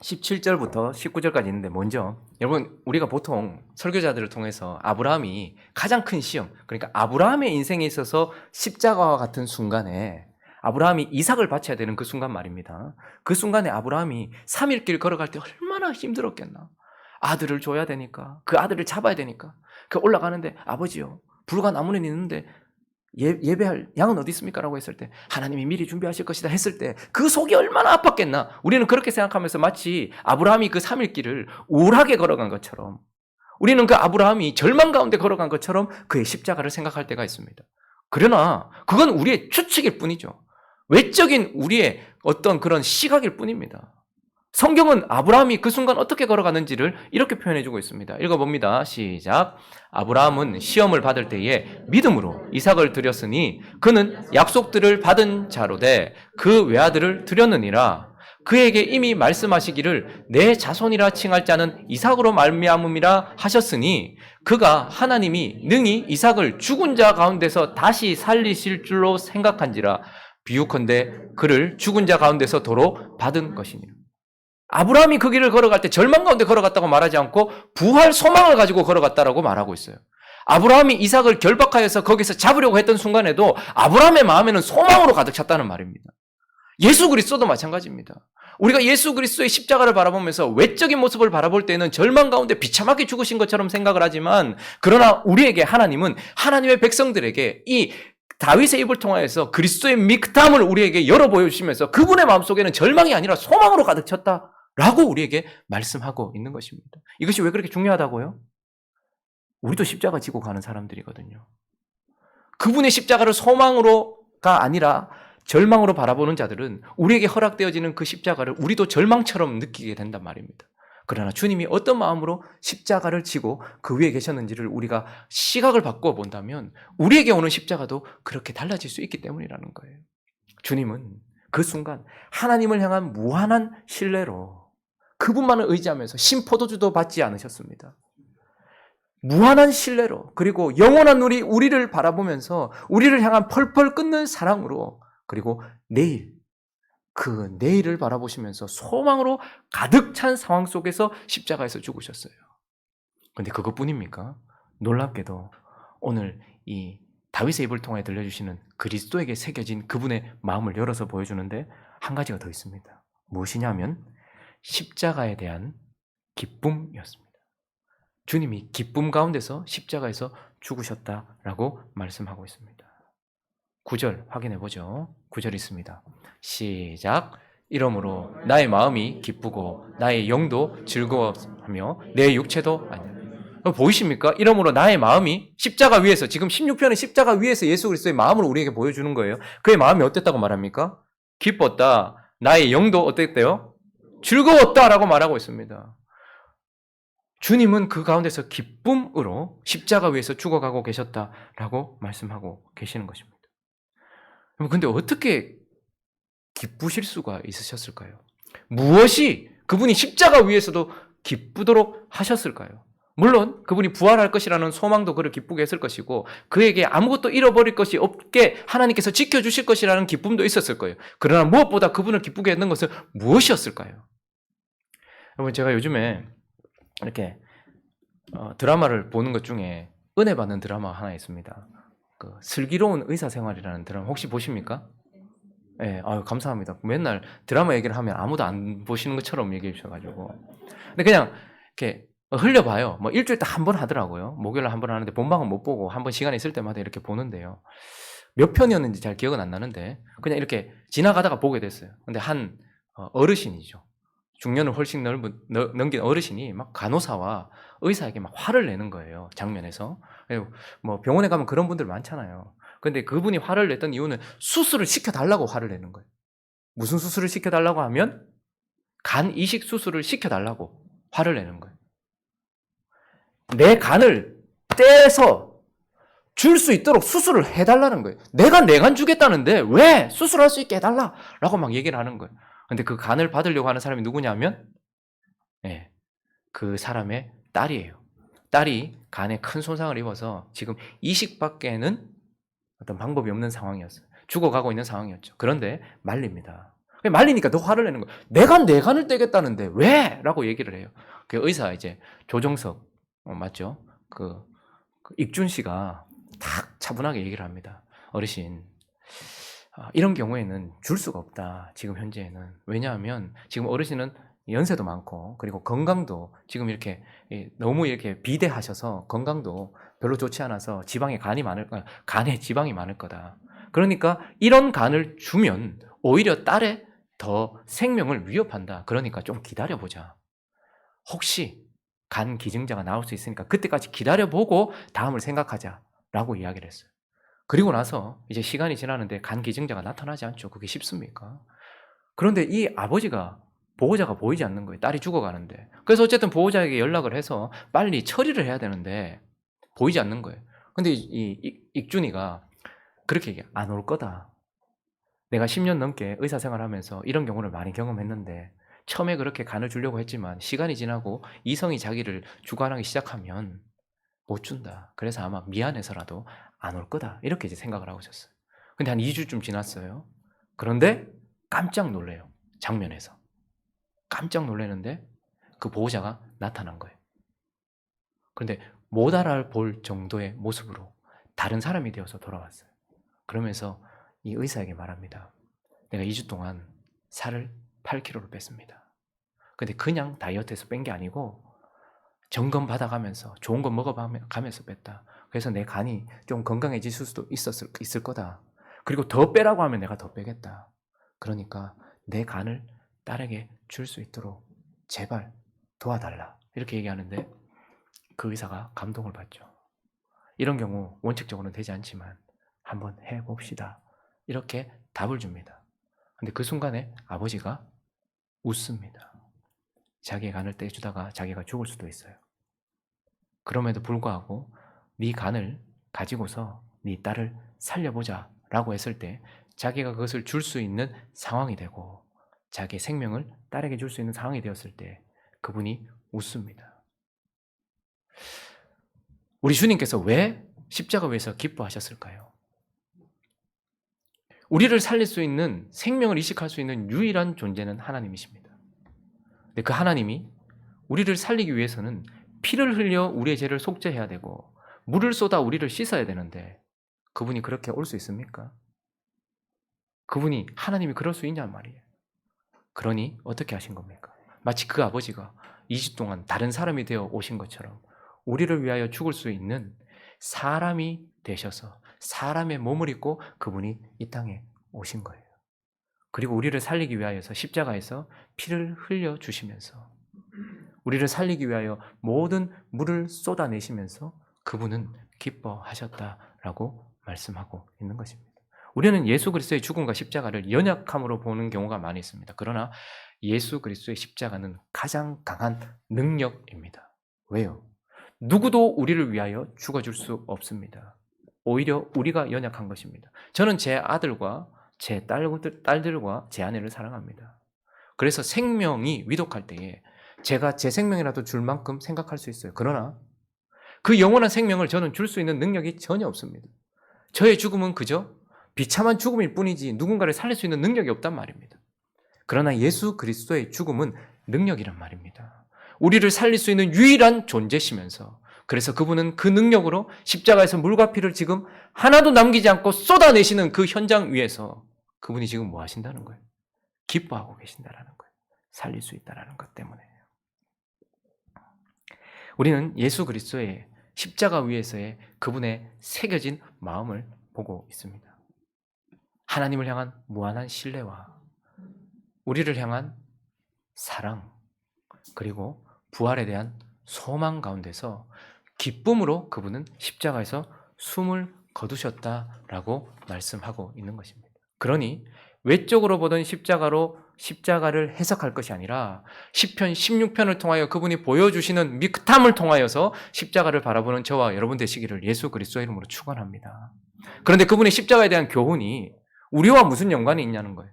17절부터 19절까지 있는데 먼저 여러분 우리가 보통 설교자들을 통해서 아브라함이 가장 큰 시험, 그러니까 아브라함의 인생에 있어서 십자가와 같은 순간에 아브라함이 이삭을 바쳐야 되는 그 순간 말입니다. 그 순간에 아브라함이 3일 길 걸어갈 때 얼마나 힘들었겠나. 아들을 줘야 되니까, 그 아들을 잡아야 되니까 그 올라가는데 아버지요 불과 나무는 있는데 예배할 양은 어디 있습니까? 라고 했을 때 하나님이 미리 준비하실 것이다 했을 때 그 속이 얼마나 아팠겠나. 우리는 그렇게 생각하면서 마치 아브라함이 그 3일 길을 우울하게 걸어간 것처럼 우리는 그 아브라함이 절망 가운데 걸어간 것처럼 그의 십자가를 생각할 때가 있습니다. 그러나 그건 우리의 추측일 뿐이죠. 외적인 우리의 어떤 그런 시각일 뿐입니다. 성경은 아브라함이 그 순간 어떻게 걸어가는지를 이렇게 표현해주고 있습니다. 읽어봅니다. 시작. 아브라함은 시험을 받을 때에 믿음으로 이삭을 드렸으니 그는 약속들을 받은 자로되 그 외아들을 드렸느니라. 그에게 이미 말씀하시기를 내 자손이라 칭할 자는 이삭으로 말미암음이라 하셨으니 그가 하나님이 능히 이삭을 죽은 자 가운데서 다시 살리실 줄로 생각한지라 비유컨대 그를 죽은 자 가운데서 도로 받은 것이니라. 아브라함이 그 길을 걸어갈 때 절망 가운데 걸어갔다고 말하지 않고 부활 소망을 가지고 걸어갔다라고 말하고 있어요. 아브라함이 이삭을 결박하여서 거기서 잡으려고 했던 순간에도 아브라함의 마음에는 소망으로 가득 찼다는 말입니다. 예수 그리스도도 마찬가지입니다. 우리가 예수 그리스도의 십자가를 바라보면서 외적인 모습을 바라볼 때는 절망 가운데 비참하게 죽으신 것처럼 생각을 하지만 그러나 우리에게 하나님은 하나님의 백성들에게 이 다윗의 입을 통하여서 그리스도의 미크담을 우리에게 열어 보여주시면서 그분의 마음속에는 절망이 아니라 소망으로 가득 찼다라고 우리에게 말씀하고 있는 것입니다. 이것이 왜 그렇게 중요하다고요? 우리도 십자가 지고 가는 사람들이거든요. 그분의 십자가를 소망으로가 아니라 절망으로 바라보는 자들은 우리에게 허락되어지는 그 십자가를 우리도 절망처럼 느끼게 된단 말입니다. 그러나 주님이 어떤 마음으로 십자가를 지고 그 위에 계셨는지를 우리가 시각을 바꾸어 본다면 우리에게 오는 십자가도 그렇게 달라질 수 있기 때문이라는 거예요. 주님은 그 순간 하나님을 향한 무한한 신뢰로 그분만을 의지하면서 신포도주도 받지 않으셨습니다. 무한한 신뢰로 그리고 영원한 우리를 바라보면서 우리를 향한 펄펄 끓는 사랑으로 그리고 내일 그 내일을 바라보시면서 소망으로 가득 찬 상황 속에서 십자가에서 죽으셨어요. 그런데 그것뿐입니까? 놀랍게도 오늘 이 다윗의 입을 통해 들려주시는 그리스도에게 새겨진 그분의 마음을 열어서 보여주는데 한 가지가 더 있습니다. 무엇이냐면 십자가에 대한 기쁨이었습니다. 주님이 기쁨 가운데서 십자가에서 죽으셨다라고 말씀하고 있습니다. 9절 확인해 보죠. 9절 있습니다. 시작. 이러므로 나의 마음이 기쁘고 나의 영도 즐거워하며 내 육체도 아니야. 보이십니까? 이러므로 나의 마음이 십자가 위에서 지금 16편의 십자가 위에서 예수 그리스도의 마음을 우리에게 보여주는 거예요. 그의 마음이 어땠다고 말합니까? 기뻤다. 나의 영도 어땠대요? 즐거웠다라고 말하고 있습니다. 주님은 그 가운데서 기쁨으로 십자가 위에서 죽어가고 계셨다라고 말씀하고 계시는 것입니다. 근데 어떻게 기쁘실 수가 있으셨을까요? 무엇이 그분이 십자가 위에서도 기쁘도록 하셨을까요? 물론 그분이 부활할 것이라는 소망도 그를 기쁘게 했을 것이고 그에게 아무것도 잃어버릴 것이 없게 하나님께서 지켜주실 것이라는 기쁨도 있었을 거예요. 그러나 무엇보다 그분을 기쁘게 했는 것은 무엇이었을까요? 여러분 제가 요즘에 이렇게 드라마를 보는 것 중에 은혜 받는 드라마 하나 있습니다. 그 슬기로운 의사생활이라는 드라마 혹시 보십니까? 네, 아유 감사합니다. 맨날 드라마 얘기를 하면 아무도 안 보시는 것처럼 얘기해 주셔가지고 근데 그냥 이렇게 흘려봐요. 뭐 일주일에 딱 한 번 하더라고요. 목요일에 한 번 하는데 본방은 못 보고 한 번 시간 있을 때마다 이렇게 보는데요. 몇 편이었는지 잘 기억은 안 나는데 그냥 이렇게 지나가다가 보게 됐어요. 근데 한 어르신이죠. 중년을 훨씬 넘긴 어르신이 막 간호사와 의사에게 막 화를 내는 거예요. 장면에서. 뭐 병원에 가면 그런 분들 많잖아요. 근데 그분이 화를 냈던 이유는 수술을 시켜달라고 화를 내는 거예요. 무슨 수술을 시켜달라고 하면 간 이식 수술을 시켜달라고 화를 내는 거예요. 내 간을 떼서 줄 수 있도록 수술을 해달라는 거예요. 내가 내 간 주겠다는데 왜 수술할 수 있게 해달라라고 막 얘기를 하는 거예요. 근데 그 간을 받으려고 하는 사람이 누구냐면 그 사람의 딸이에요. 딸이 간에 큰 손상을 입어서 지금 이식밖에는 어떤 방법이 없는 상황이었어요. 죽어가고 있는 상황이었죠. 그런데 말립니다. 말리니까 더 화를 내는 거예요. 내가 내 간을 떼겠다는데 왜? 라고 얘기를 해요. 그 의사 이제 조정석 맞죠? 그 익준 씨가 탁 차분하게 얘기를 합니다. 어르신 이런 경우에는 줄 수가 없다. 지금 현재는. 왜냐하면 지금 어르신은 연세도 많고 그리고 건강도 지금 이렇게 너무 이렇게 비대하셔서 건강도 별로 좋지 않아서 간에 지방이 많을 거다. 그러니까 이런 간을 주면 오히려 딸의 더 생명을 위협한다. 그러니까 좀 기다려보자. 혹시 간 기증자가 나올 수 있으니까 그때까지 기다려보고 다음을 생각하자라고 이야기를 했어요. 그리고 나서 이제 시간이 지나는데 간 기증자가 나타나지 않죠. 그게 쉽습니까? 그런데 이 아버지가 보호자가 보이지 않는 거예요. 딸이 죽어가는데. 그래서 어쨌든 보호자에게 연락을 해서 빨리 처리를 해야 되는데 보이지 않는 거예요. 근데 이 익준이가 그렇게 얘기해. 안 올 거다. 내가 10년 넘게 의사 생활하면서 이런 경우를 많이 경험했는데 처음에 그렇게 간을 주려고 했지만 시간이 지나고 이성이 자기를 주관하기 시작하면 못 준다. 그래서 아마 미안해서라도 안 올 거다. 이렇게 이제 생각을 하고 있었어요. 근데 한 2주쯤 지났어요. 그런데 깜짝 놀래요. 장면에서. 깜짝 놀라는데 그 보호자가 나타난 거예요. 그런데 못 알아볼 정도의 모습으로 다른 사람이 되어서 돌아왔어요. 그러면서 이 의사에게 말합니다. 내가 2주 동안 살을 8kg를 뺐습니다. 근데 그냥 다이어트해서 뺀 게 아니고 점검 받아가면서 좋은 거 먹어가면서 뺐다. 그래서 내 간이 좀 건강해질 수도 있을 거다. 그리고 더 빼라고 하면 내가 더 빼겠다. 그러니까 내 간을 딸에게 줄 수 있도록 제발 도와달라. 이렇게 얘기하는데 그 의사가 감동을 받죠. 이런 경우 원칙적으로는 되지 않지만 한번 해봅시다. 이렇게 답을 줍니다. 근데 그 순간에 아버지가 웃습니다. 자기의 간을 떼주다가 자기가 죽을 수도 있어요. 그럼에도 불구하고 네 간을 가지고서 네 딸을 살려보자 라고 했을 때 자기가 그것을 줄 수 있는 상황이 되고 자기의 생명을 딸에게 줄 수 있는 상황이 되었을 때 그분이 웃습니다. 우리 주님께서 왜 십자가 위에서 기뻐하셨을까요? 우리를 살릴 수 있는 생명을 이식할 수 있는 유일한 존재는 하나님이십니다. 근데 그 하나님이 우리를 살리기 위해서는 피를 흘려 우리의 죄를 속죄해야 되고 물을 쏟아 우리를 씻어야 되는데 그분이 그렇게 올 수 있습니까? 그분이 하나님이 그럴 수 있냔 말이에요. 그러니 어떻게 하신 겁니까? 마치 그 아버지가 2주 동안 다른 사람이 되어 오신 것처럼 우리를 위하여 죽을 수 있는 사람이 되셔서 사람의 몸을 입고 그분이 이 땅에 오신 거예요. 그리고 우리를 살리기 위하여서 십자가에서 피를 흘려 주시면서 우리를 살리기 위하여 모든 물을 쏟아내시면서 그분은 기뻐하셨다라고 말씀하고 있는 것입니다. 우리는 예수 그리스도의 죽음과 십자가를 연약함으로 보는 경우가 많이 있습니다. 그러나 예수 그리스도의 십자가는 가장 강한 능력입니다. 왜요? 누구도 우리를 위하여 죽어줄 수 없습니다. 오히려 우리가 연약한 것입니다. 저는 제 아들과 제 딸들과 제 아내를 사랑합니다. 그래서 생명이 위독할 때에 제가 제 생명이라도 줄 만큼 생각할 수 있어요. 그러나 그 영원한 생명을 저는 줄 수 있는 능력이 전혀 없습니다. 저의 죽음은 그저 비참한 죽음일 뿐이지 누군가를 살릴 수 있는 능력이 없단 말입니다. 그러나 예수 그리스도의 죽음은 능력이란 말입니다. 우리를 살릴 수 있는 유일한 존재시면서 그래서 그분은 그 능력으로 십자가에서 물과 피를 지금 하나도 남기지 않고 쏟아내시는 그 현장 위에서 그분이 지금 뭐 하신다는 거예요? 기뻐하고 계신다는 거예요. 살릴 수 있다는 것 때문에. 우리는 예수 그리스도의 십자가 위에서의 그분의 새겨진 마음을 보고 있습니다. 하나님을 향한 무한한 신뢰와 우리를 향한 사랑 그리고 부활에 대한 소망 가운데서 기쁨으로 그분은 십자가에서 숨을 거두셨다라고 말씀하고 있는 것입니다. 그러니 외적으로 보던 십자가를 해석할 것이 아니라 시편 16편을 통하여 그분이 보여주시는 미크탐을 통하여서 십자가를 바라보는 저와 여러분 되시기를 예수 그리스도의 이름으로 축원합니다. 그런데 그분의 십자가에 대한 교훈이 우리와 무슨 연관이 있냐는 거예요.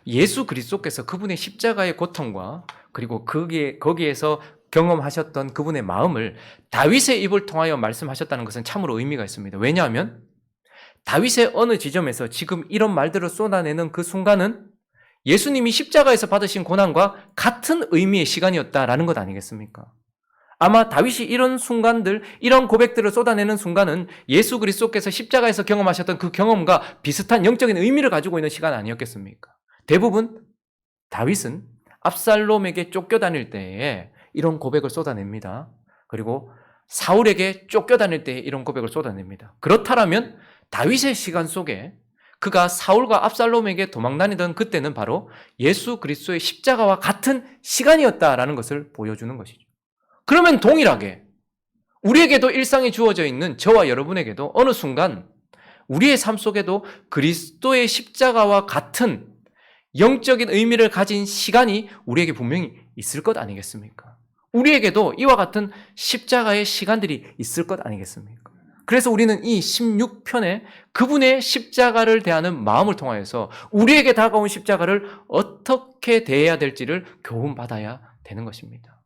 예수 그리스도께서 그분의 십자가의 고통과 그리고 거기에서 경험하셨던 그분의 마음을 다윗의 입을 통하여 말씀하셨다는 것은 참으로 의미가 있습니다. 왜냐하면 다윗의 어느 지점에서 지금 이런 말들을 쏟아내는 그 순간은 예수님이 십자가에서 받으신 고난과 같은 의미의 시간이었다라는 것 아니겠습니까? 아마 다윗이 이런 순간들, 이런 고백들을 쏟아내는 순간은 예수 그리스도께서 십자가에서 경험하셨던 그 경험과 비슷한 영적인 의미를 가지고 있는 시간 아니었겠습니까? 대부분 다윗은 압살롬에게 쫓겨다닐 때에 이런 고백을 쏟아냅니다. 그리고 사울에게 쫓겨다닐 때에 이런 고백을 쏟아냅니다. 그렇다면 다윗의 시간 속에 그가 사울과 압살롬에게 도망다니던 그때는 바로 예수 그리스도의 십자가와 같은 시간이었다라는 것을 보여주는 것이죠. 그러면 동일하게 우리에게도 일상이 주어져 있는 저와 여러분에게도 어느 순간 우리의 삶 속에도 그리스도의 십자가와 같은 영적인 의미를 가진 시간이 우리에게 분명히 있을 것 아니겠습니까? 우리에게도 이와 같은 십자가의 시간들이 있을 것 아니겠습니까? 그래서 우리는 이 16편에 그분의 십자가를 대하는 마음을 통하여서 우리에게 다가온 십자가를 어떻게 대해야 될지를 교훈받아야 되는 것입니다.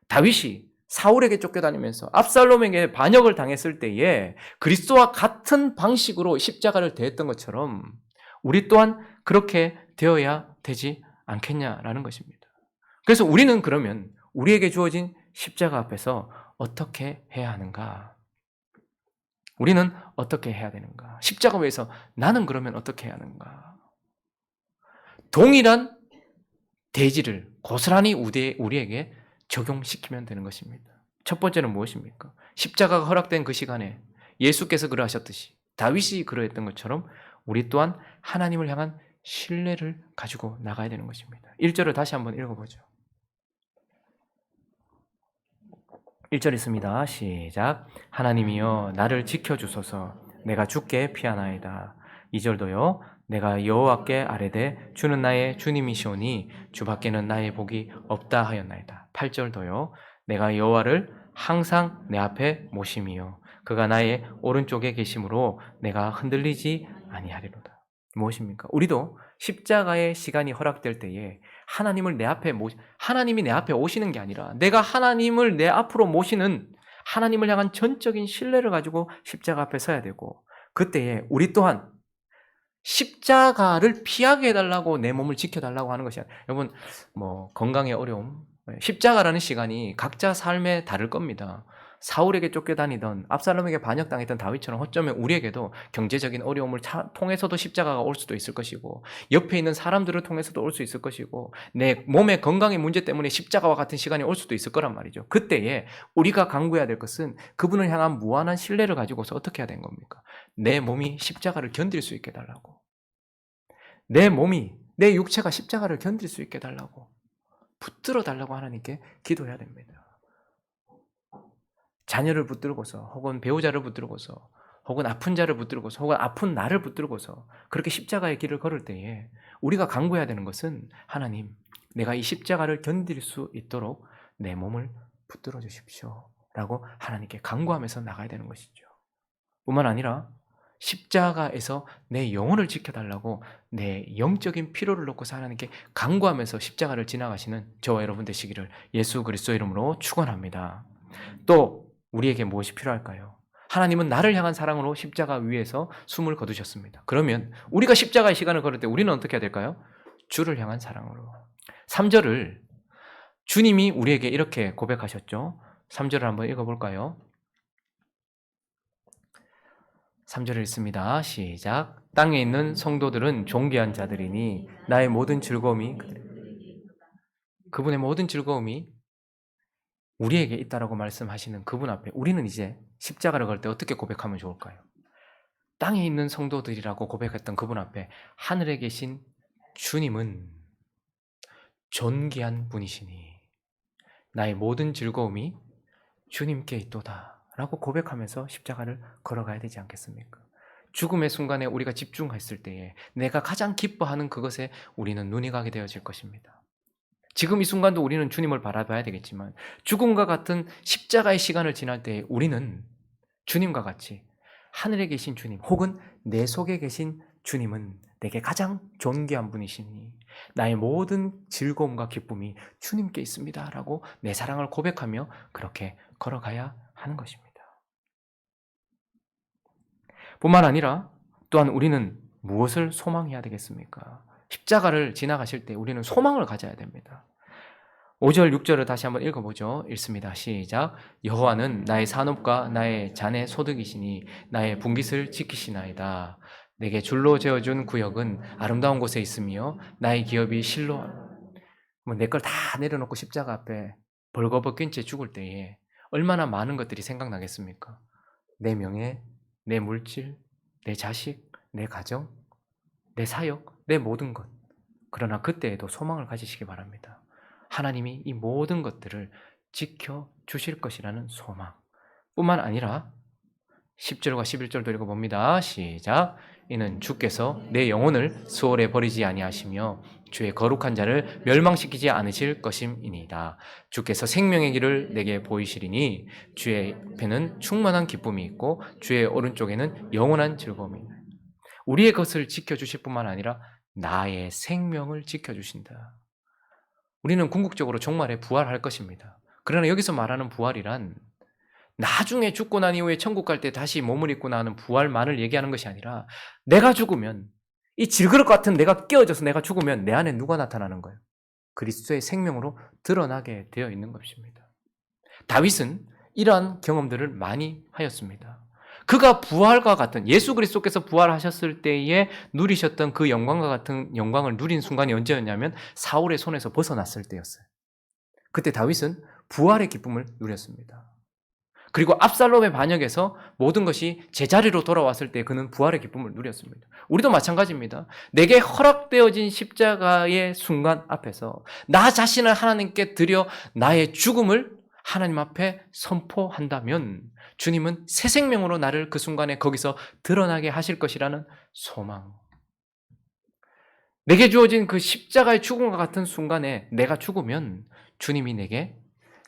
다윗이 사울에게 쫓겨다니면서 압살롬에게 반역을 당했을 때에 그리스도와 같은 방식으로 십자가를 대했던 것처럼 우리 또한 그렇게 되어야 되지 않겠냐라는 것입니다. 그래서 우리는 그러면 우리에게 주어진 십자가 앞에서 어떻게 해야 하는가? 우리는 어떻게 해야 되는가? 십자가 위에서 나는 그러면 어떻게 해야 하는가? 동일한 대지를 고스란히 우리에게 적용시키면 되는 것입니다. 첫 번째는 무엇입니까? 십자가가 허락된 그 시간에 예수께서 그러하셨듯이 다윗이 그러했던 것처럼 우리 또한 하나님을 향한 신뢰를 가지고 나가야 되는 것입니다. 1절을 다시 한번 읽어보죠. 1절 있습니다. 시작. 하나님이여 나를 지켜주소서. 내가 주께 피하나이다. 2절도요. 내가 여호와께 아뢰되 주는 나의 주님이시오니 주밖에는 나의 복이 없다 하였나이다. 8절도요. 내가 여호와를 항상 내 앞에 모심이요 그가 나의 오른쪽에 계심으로 내가 흔들리지 아니하리로다. 무엇입니까? 우리도 십자가의 시간이 허락될 때에 하나님이 내 앞에 오시는 게 아니라 내가 하나님을 내 앞으로 모시는 하나님을 향한 전적인 신뢰를 가지고 십자가 앞에 서야 되고 그때에 우리 또한 십자가를 피하게 해달라고 내 몸을 지켜달라고 하는 것이 아니라 여러분 건강의 어려움 십자가라는 시간이 각자 삶에 다를 겁니다. 사울에게 쫓겨다니던 압살롬에게 반역당했던 다윗처럼 어쩌면 우리에게도 경제적인 어려움을 통해서도 십자가가 올 수도 있을 것이고 옆에 있는 사람들을 통해서도 올 수 있을 것이고 내 몸의 건강의 문제 때문에 십자가와 같은 시간이 올 수도 있을 거란 말이죠. 그때에 우리가 강구해야 될 것은 그분을 향한 무한한 신뢰를 가지고서 어떻게 해야 되는 겁니까? 내 몸이 십자가를 견딜 수 있게 해달라고. 내 육체가 십자가를 견딜 수 있게 해달라고. 붙들어 달라고 하나님께 기도해야 됩니다. 자녀를 붙들고서 혹은 배우자를 붙들고서 혹은 아픈 자를 붙들고서 혹은 아픈 나를 붙들고서 그렇게 십자가의 길을 걸을 때에 우리가 간구해야 되는 것은 하나님, 내가 이 십자가를 견딜 수 있도록 내 몸을 붙들어 주십시오 라고 하나님께 간구하면서 나가야 되는 것이죠. 뿐만 아니라 십자가에서 내 영혼을 지켜달라고 내 영적인 필요를 놓고서 하나님께 간구하면서 십자가를 지나가시는 저와 여러분 되시기를 예수 그리스도 이름으로 축원합니다. 또 우리에게 무엇이 필요할까요? 하나님은 나를 향한 사랑으로 십자가 위에서 숨을 거두셨습니다. 그러면 우리가 십자가의 시간을 걸을 때 우리는 어떻게 해야 될까요? 주를 향한 사랑으로. 3절을 주님이 우리에게 이렇게 고백하셨죠. 3절을 한번 읽어볼까요? 3절을 읽습니다. 시작. 땅에 있는 성도들은 존귀한 자들이니 나의 모든 즐거움이 그분의 모든 즐거움이 우리에게 있다라고 말씀하시는 그분 앞에 우리는 이제 십자가를 걸 때 어떻게 고백하면 좋을까요? 땅에 있는 성도들이라고 고백했던 그분 앞에 하늘에 계신 주님은 존귀한 분이시니 나의 모든 즐거움이 주님께 있도다 라고 고백하면서 십자가를 걸어가야 되지 않겠습니까? 죽음의 순간에 우리가 집중했을 때에 내가 가장 기뻐하는 그것에 우리는 눈이 가게 되어질 것입니다. 지금 이 순간도 우리는 주님을 바라봐야 되겠지만 죽음과 같은 십자가의 시간을 지날 때 우리는 주님과 같이 하늘에 계신 주님 혹은 내 속에 계신 주님은 내게 가장 존귀한 분이시니 나의 모든 즐거움과 기쁨이 주님께 있습니다 라고 내 사랑을 고백하며 그렇게 걸어가야 하는 것입니다. 뿐만 아니라 또한 우리는 무엇을 소망해야 되겠습니까? 십자가를 지나가실 때 우리는 소망을 가져야 됩니다. 5절, 6절을 다시 한번 읽어보죠. 읽습니다. 시작. 여호와는 나의 산업과 나의 잔의 소득이시니 나의 분깃을 지키시나이다. 내게 줄로 재어준 구역은 아름다운 곳에 있으며 나의 기업이 실로 내 걸 다 내려놓고 십자가 앞에 벌거벗긴 채 죽을 때에 얼마나 많은 것들이 생각나겠습니까? 내 명예, 내 물질, 내 자식, 내 가정, 내 사역, 내 모든 것. 그러나 그때에도 소망을 가지시기 바랍니다. 하나님이 이 모든 것들을 지켜주실 것이라는 소망 뿐만 아니라 10절과 11절도 읽어봅니다. 시작. 이는 주께서 내 영혼을 수월에 버리지 아니하시며 주의 거룩한 자를 멸망시키지 않으실 것임이니이다. 주께서 생명의 길을 내게 보이시리니 주의 옆에는 충만한 기쁨이 있고 주의 오른쪽에는 영원한 즐거움이 있다. 우리의 것을 지켜주실 뿐만 아니라 나의 생명을 지켜주신다. 우리는 궁극적으로 종말에 부활할 것입니다. 그러나 여기서 말하는 부활이란 나중에 죽고 난 이후에 천국 갈 때 다시 몸을 입고 나는 부활만을 얘기하는 것이 아니라 내가 죽으면 이 질그릇 같은 내가 깨어져서 내가 죽으면 내 안에 누가 나타나는 거예요? 그리스도의 생명으로 드러나게 되어 있는 것입니다. 다윗은 이러한 경험들을 많이 하였습니다. 그가 부활과 같은 예수 그리스도께서 부활하셨을 때에 누리셨던 그 영광과 같은 영광을 누린 순간이 언제였냐면 사울의 손에서 벗어났을 때였어요. 그때 다윗은 부활의 기쁨을 누렸습니다. 그리고 압살롬의 반역에서 모든 것이 제자리로 돌아왔을 때 그는 부활의 기쁨을 누렸습니다. 우리도 마찬가지입니다. 내게 허락되어진 십자가의 순간 앞에서 나 자신을 하나님께 드려 나의 죽음을 하나님 앞에 선포한다면 주님은 새 생명으로 나를 그 순간에 거기서 드러나게 하실 것이라는 소망. 내게 주어진 그 십자가의 죽음과 같은 순간에 내가 죽으면 주님이 내게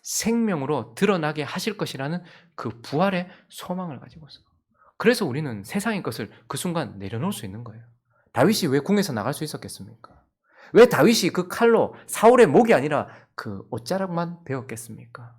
생명으로 드러나게 하실 것이라는 그 부활의 소망을 가지고서. 그래서 우리는 세상의 것을 그 순간 내려놓을 수 있는 거예요. 다윗이 왜 궁에서 나갈 수 있었겠습니까? 왜 다윗이 그 칼로 사울의 목이 아니라 그 옷자락만 베었겠습니까?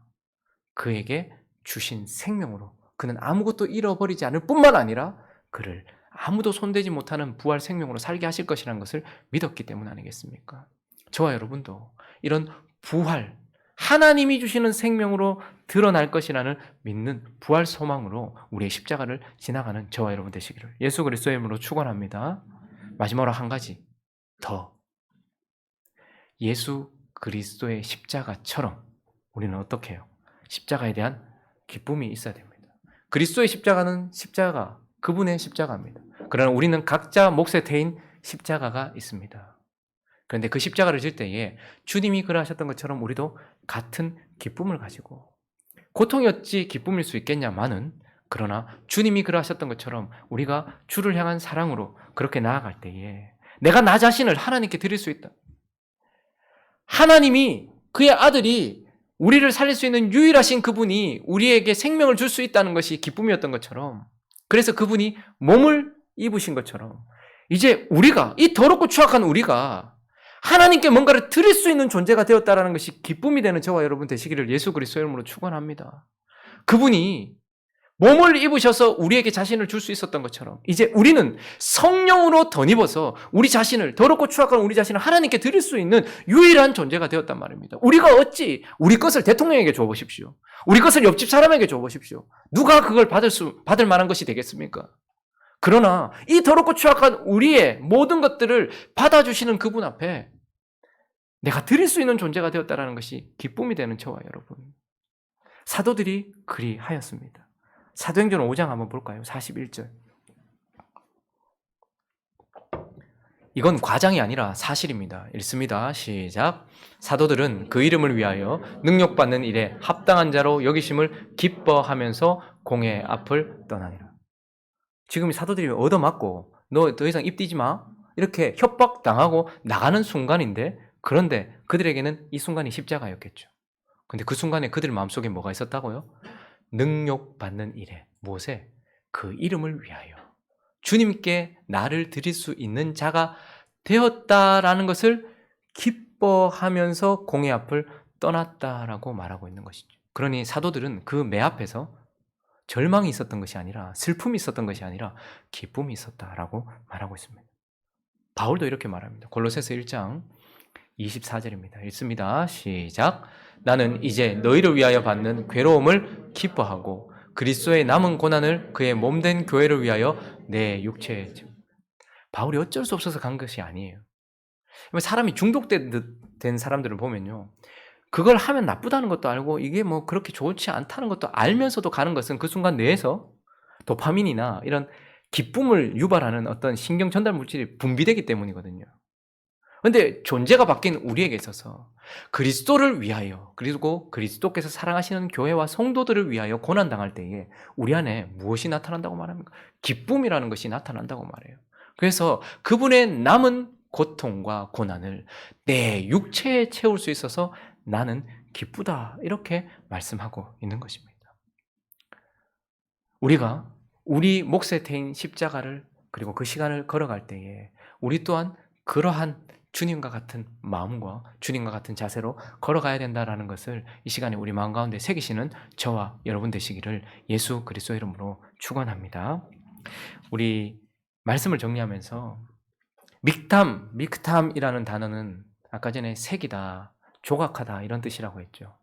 그에게 주신 생명으로 그는 아무것도 잃어버리지 않을 뿐만 아니라 그를 아무도 손대지 못하는 부활 생명으로 살게 하실 것이라는 것을 믿었기 때문 아니겠습니까? 저와 여러분도 이런 부활, 하나님이 주시는 생명으로 드러날 것이라는 믿는 부활 소망으로 우리의 십자가를 지나가는 저와 여러분 되시기를 예수 그리스도의 이름으로 축원합니다. 마지막으로 한 가지 더, 예수 그리스도의 십자가처럼 우리는 어떻게 해요? 십자가에 대한 기쁨이 있어야 됩니다. 그리스도의 십자가는 십자가, 그분의 십자가입니다. 그러나 우리는 각자 몫에 태인 십자가가 있습니다. 그런데 그 십자가를 질 때에 주님이 그러하셨던 것처럼 우리도 같은 기쁨을 가지고, 고통이 어찌 기쁨일 수 있겠냐마는, 그러나 주님이 그러하셨던 것처럼 우리가 주를 향한 사랑으로 그렇게 나아갈 때에 내가 나 자신을 하나님께 드릴 수 있다. 하나님이, 그의 아들이 우리를 살릴 수 있는 유일하신 그분이 우리에게 생명을 줄 수 있다는 것이 기쁨이었던 것처럼, 그래서 그분이 몸을 입으신 것처럼 이제 우리가, 이 더럽고 추악한 우리가 하나님께 뭔가를 드릴 수 있는 존재가 되었다는 것이 기쁨이 되는 저와 여러분 되시기를 예수 그리스도의 이름으로 축원합니다. 그분이 몸을 입으셔서 우리에게 자신을 줄 수 있었던 것처럼 이제 우리는 성령으로 덧입어서 우리 자신을, 더럽고 추악한 우리 자신을 하나님께 드릴 수 있는 유일한 존재가 되었단 말입니다. 우리가 어찌 우리 것을 대통령에게 줘보십시오. 우리 것을 옆집 사람에게 줘보십시오. 누가 그걸 받을 만한 것이 되겠습니까? 그러나 이 더럽고 추악한 우리의 모든 것들을 받아주시는 그분 앞에 내가 드릴 수 있는 존재가 되었다는 것이 기쁨이 되는 저와 여러분. 사도들이 그리하였습니다. 사도행전 5장 한번 볼까요? 41절. 이건 과장이 아니라 사실입니다. 읽습니다. 시작. 사도들은 그 이름을 위하여 능력받는 일에 합당한 자로 여기심을 기뻐하면서 공회 앞을 떠나니라. 지금 사도들이 얻어맞고 너 더 이상 입 띄지 마 이렇게 협박당하고 나가는 순간인데, 그런데 그들에게는 이 순간이 십자가였겠죠. 근데 그 순간에 그들 마음속에 뭐가 있었다고요? 능력받는 일에, 무엇에? 그 이름을 위하여 주님께 나를 드릴 수 있는 자가 되었다라는 것을 기뻐하면서 공회 앞을 떠났다라고 말하고 있는 것이죠. 그러니 사도들은 그 매 앞에서 절망이 있었던 것이 아니라, 슬픔이 있었던 것이 아니라 기쁨이 있었다라고 말하고 있습니다. 바울도 이렇게 말합니다. 골로새서 1장 24절입니다. 읽습니다. 시작. 나는 이제 너희를 위하여 받는 괴로움을 기뻐하고 그리스도의 남은 고난을 그의 몸된 교회를 위하여 내 육체에. 바울이 어쩔 수 없어서 간 것이 아니에요. 사람이 중독된 사람들을 보면요, 그걸 하면 나쁘다는 것도 알고 이게 뭐 그렇게 좋지 않다는 것도 알면서도 가는 것은 그 순간 뇌에서 도파민이나 이런 기쁨을 유발하는 어떤 신경 전달 물질이 분비되기 때문이거든요. 그런데 존재가 바뀐 우리에게 있어서 그리스도를 위하여, 그리고 그리스도께서 사랑하시는 교회와 성도들을 위하여 고난당할 때에 우리 안에 무엇이 나타난다고 말합니까? 기쁨이라는 것이 나타난다고 말해요. 그래서 그분의 남은 고통과 고난을 내 육체에 채울 수 있어서 나는 기쁘다, 이렇게 말씀하고 있는 것입니다. 우리가 우리 몫에 태인 십자가를, 그리고 그 시간을 걸어갈 때에 우리 또한 그러한 주님과 같은 마음과 주님과 같은 자세로 걸어가야 된다는 것을 이 시간에 우리 마음 가운데 새기시는 저와 여러분 되시기를 예수 그리스도 이름으로 축원합니다. 우리 말씀을 정리하면서 믹탐이라는 단어는 아까 전에 색이다, 조각하다 이런 뜻이라고 했죠.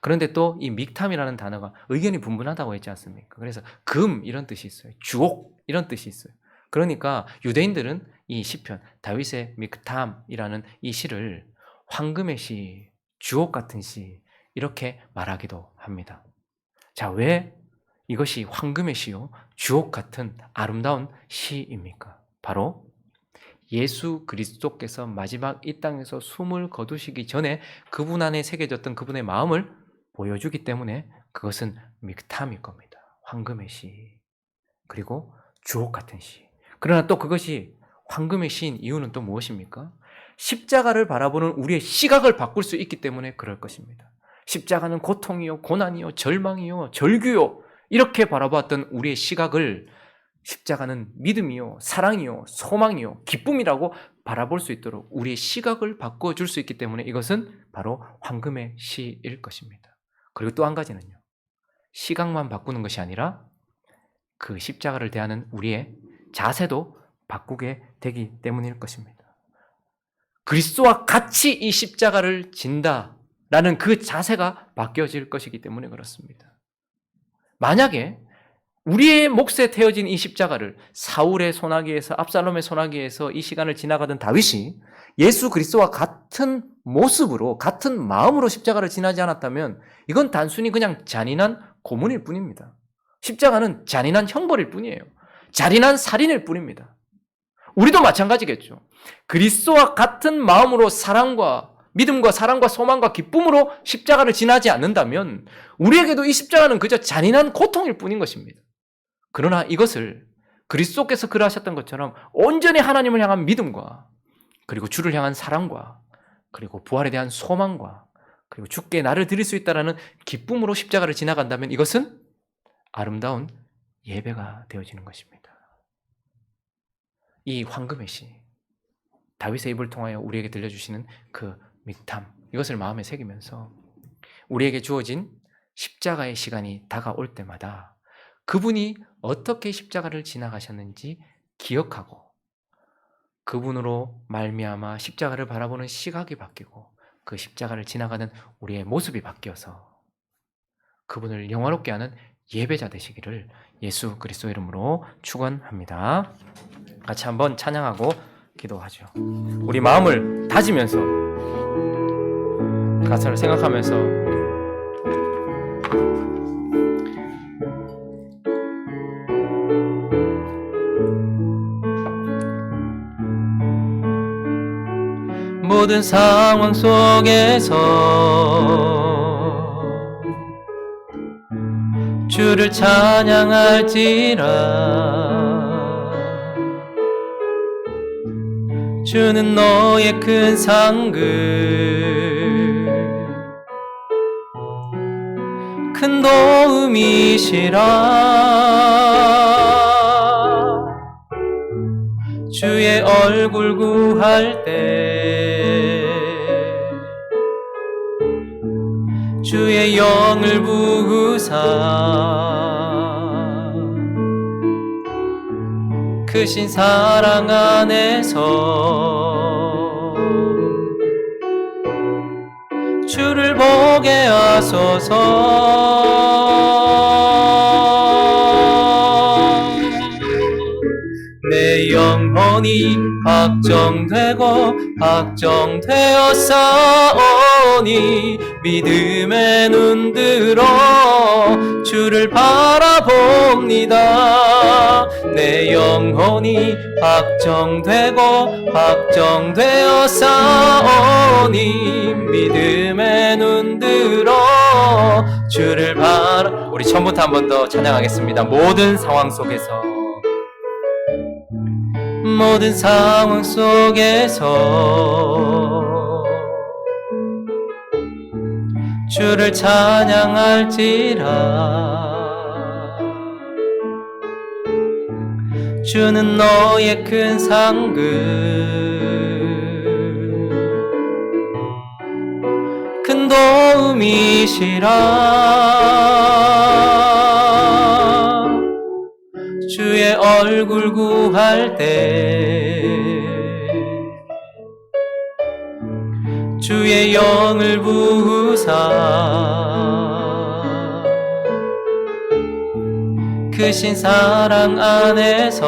그런데 또 이 믹탐이라는 단어가 의견이 분분하다고 했지 않습니까? 그래서 금 이런 뜻이 있어요. 주옥 이런 뜻이 있어요. 그러니까 유대인들은 이 시편, 다윗의 믹탐이라는 이 시를 황금의 시, 주옥 같은 시 이렇게 말하기도 합니다. 자, 왜 이것이 황금의 시요, 주옥 같은 아름다운 시입니까? 바로 예수 그리스도께서 마지막 이 땅에서 숨을 거두시기 전에 그분 안에 새겨졌던 그분의 마음을 보여주기 때문에 그것은 믹탐일 겁니다. 황금의 시, 그리고 주옥 같은 시. 그러나 또 그것이 황금의 시인 이유는 또 무엇입니까? 십자가를 바라보는 우리의 시각을 바꿀 수 있기 때문에 그럴 것입니다. 십자가는 고통이요, 고난이요, 절망이요, 절규요, 이렇게 바라보았던 우리의 시각을 십자가는 믿음이요, 사랑이요, 소망이요, 기쁨이라고 바라볼 수 있도록 우리의 시각을 바꿔줄 수 있기 때문에 이것은 바로 황금의 시일 것입니다. 그리고 또 한 가지는요, 시각만 바꾸는 것이 아니라 그 십자가를 대하는 우리의 자세도 바꾸게 되기 때문일 것입니다. 그리스도와 같이 이 십자가를 진다라는 그 자세가 바뀌어질 것이기 때문에 그렇습니다. 만약에 우리의 몫에 태워진 이 십자가를 사울의 소나기에서, 압살롬의 소나기에서 이 시간을 지나가던 다윗이 예수 그리스도와 같은 모습으로, 같은 마음으로 십자가를 지나지 않았다면 이건 단순히 그냥 잔인한 고문일 뿐입니다. 십자가는 잔인한 형벌일 뿐이에요. 잔인한 살인일 뿐입니다. 우리도 마찬가지겠죠. 그리스도와 같은 마음으로 사랑과 믿음과 사랑과 소망과 기쁨으로 십자가를 지나지 않는다면 우리에게도 이 십자가는 그저 잔인한 고통일 뿐인 것입니다. 그러나 이것을 그리스도께서 그러하셨던 것처럼 온전히 하나님을 향한 믿음과, 그리고 주를 향한 사랑과, 그리고 부활에 대한 소망과, 그리고 주께 나를 드릴 수 있다는 기쁨으로 십자가를 지나간다면 이것은 아름다운 예배가 되어지는 것입니다. 이 황금의 시, 다윗의 입을 통하여 우리에게 들려주시는 그 믹탐, 이것을 마음에 새기면서 우리에게 주어진 십자가의 시간이 다가올 때마다 그분이 어떻게 십자가를 지나가셨는지 기억하고 그분으로 말미암아 십자가를 바라보는 시각이 바뀌고 그 십자가를 지나가는 우리의 모습이 바뀌어서 그분을 영화롭게 하는 예배자 되시기를 예수 그리스도 이름으로 축원합니다. 같이 한번 찬양하고 기도하죠. 우리 마음을 다지면서 가사를 생각하면서 모든 상황 속에서 주를 찬양할지라. 주는 너의 큰 상급, 큰 도움이시라. 주의 얼굴 구할 때 주의 영을 부으사 크신 사랑 안에서 주를 보게 하소서. 내 영혼이 확정되고 확정되어 싸우니 믿음의 눈 들어 주를 바라봅니다. 내 영혼이 확정되고 확정되어 싸우니 믿음의 눈 들어 주를 우리 처음부터 한 번 더 찬양하겠습니다. 모든 상황 속에서 모든 상황 속에서 주를 찬양할지라. 주는 너의 큰 상급, 큰 도움이시라. 주의 얼굴 구할 때 주의 영을 부으사 크신 사랑 안에서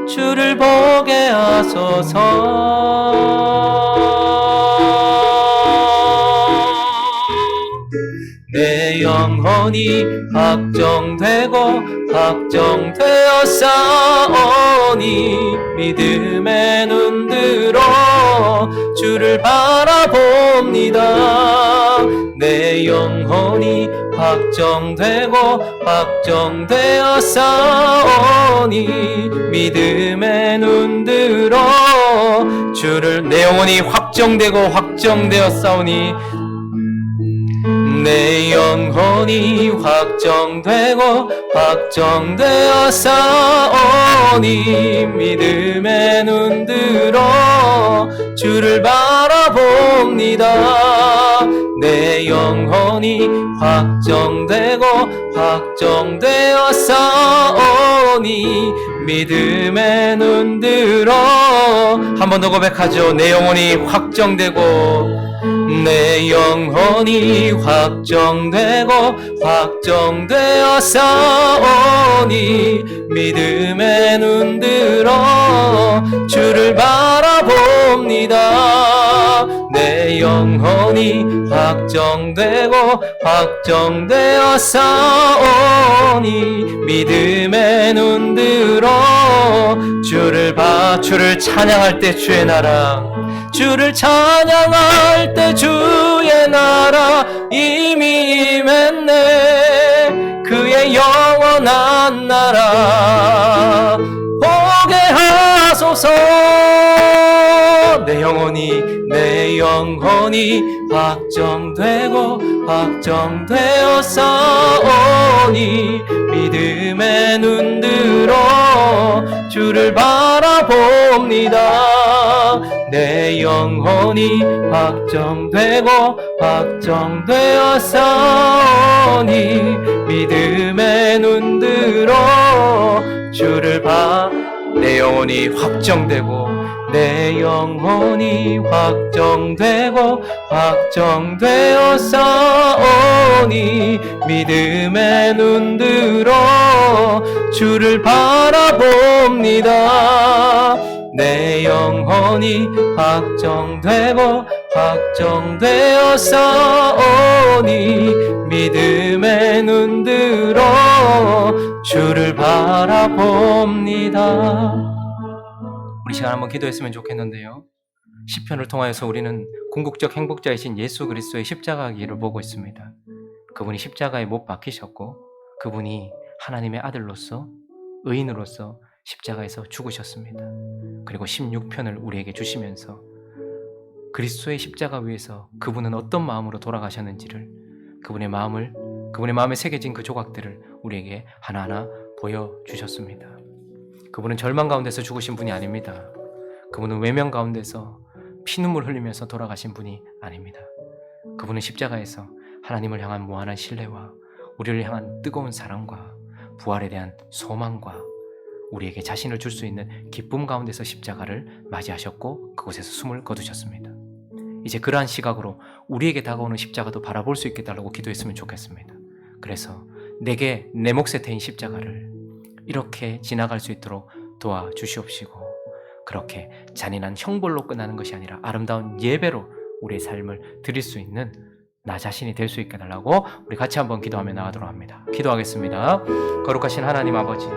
주를 보게 하소서. 내 영혼이 확정되고 확정되어 싸우니 믿음의 눈 들어 주를 바라봅니다. 내 영혼이 확정되고 확정되어 싸우니 믿음의 눈 들어 주를. 내 영혼이 확정되고 확정되어 싸우니 내 영혼이 확정되고 확정되어 싸우니 믿음의 눈 들어 주를 바라봅니다. 내 영혼이 확정되고 확정되어 싸우니 믿음의 눈 들어. 한 번 더 고백하죠. 내 영혼이 확정되고 내 영혼이 확정되고 확정되어 싸우니 믿음의 눈 들어 주를 바라봅니다. 내 영혼이 확정되고 확정되어 싸우니 믿음의 눈 들어 주를 찬양할 때 주의 나라, 주를 찬양할 때 주의 나라 이미 임했네. 그의 영원한 나라 보게 하소서. 내 영혼이 확정되고 확정되어 싸우니 믿음의 눈 들어 주를 바라봅니다. 내 영혼이 확정되고 확정되어 싸우니 믿음의 눈 들어 주를 내 영혼이 확정되고 내 영혼이 확정되고 확정되어 싸우니 믿음의 눈 들어 주를 바라봅니다. 내 영혼이 확정되고 확정되어 싸우니 믿음의 눈 들어 주를 바라봅니다. 우리 시간 한번 기도했으면 좋겠는데요. 시편을 통하여서 우리는 궁극적 행복자이신 예수 그리스도의 십자가 길을 보고 있습니다. 그분이 십자가에 못 박히셨고 그분이 하나님의 아들로서 의인으로서 십자가에서 죽으셨습니다. 그리고 16편을 우리에게 주시면서 그리스도의 십자가 위에서 그분은 어떤 마음으로 돌아가셨는지를 그분의 마음에 새겨진 그 조각들을 우리에게 하나하나 보여주셨습니다. 그분은 절망 가운데서 죽으신 분이 아닙니다. 그분은 외면 가운데서 피눈물 흘리면서 돌아가신 분이 아닙니다. 그분은 십자가에서 하나님을 향한 무한한 신뢰와 우리를 향한 뜨거운 사랑과 부활에 대한 소망과 우리에게 자신을 줄 수 있는 기쁨 가운데서 십자가를 맞이하셨고 그곳에서 숨을 거두셨습니다. 이제 그러한 시각으로 우리에게 다가오는 십자가도 바라볼 수 있게 달라고 기도했으면 좋겠습니다. 그래서 내게 내 몫에 태인 십자가를 이렇게 지나갈 수 있도록 도와주시옵시고 그렇게 잔인한 형벌로 끝나는 것이 아니라 아름다운 예배로 우리의 삶을 드릴 수 있는 나 자신이 될 수 있게 달라고 우리 같이 한번 기도하며 나가도록 합니다. 기도하겠습니다. 거룩하신 하나님 아버지,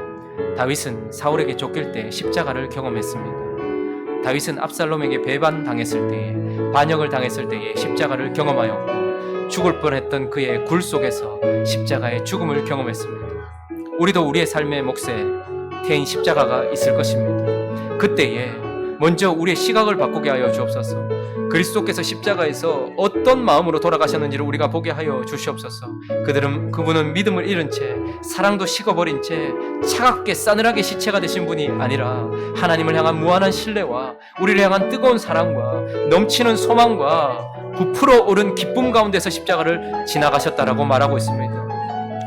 다윗은 사울에게 쫓길 때 십자가를 경험했습니다. 다윗은 압살롬에게 배반당했을 때에, 반역을 당했을 때에 십자가를 경험하였고 죽을 뻔했던 그의 굴 속에서 십자가의 죽음을 경험했습니다. 우리도 우리의 삶의 몫에 태인 십자가가 있을 것입니다. 그때에 먼저 우리의 시각을 바꾸게 하여 주옵소서. 그리스도께서 십자가에서 어떤 마음으로 돌아가셨는지를 우리가 보게 하여 주시옵소서. 그분은 믿음을 잃은 채, 사랑도 식어버린 채 차갑게 싸늘하게 시체가 되신 분이 아니라 하나님을 향한 무한한 신뢰와 우리를 향한 뜨거운 사랑과 넘치는 소망과 부풀어 오른 기쁨 가운데서 십자가를 지나가셨다라고 말하고 있습니다.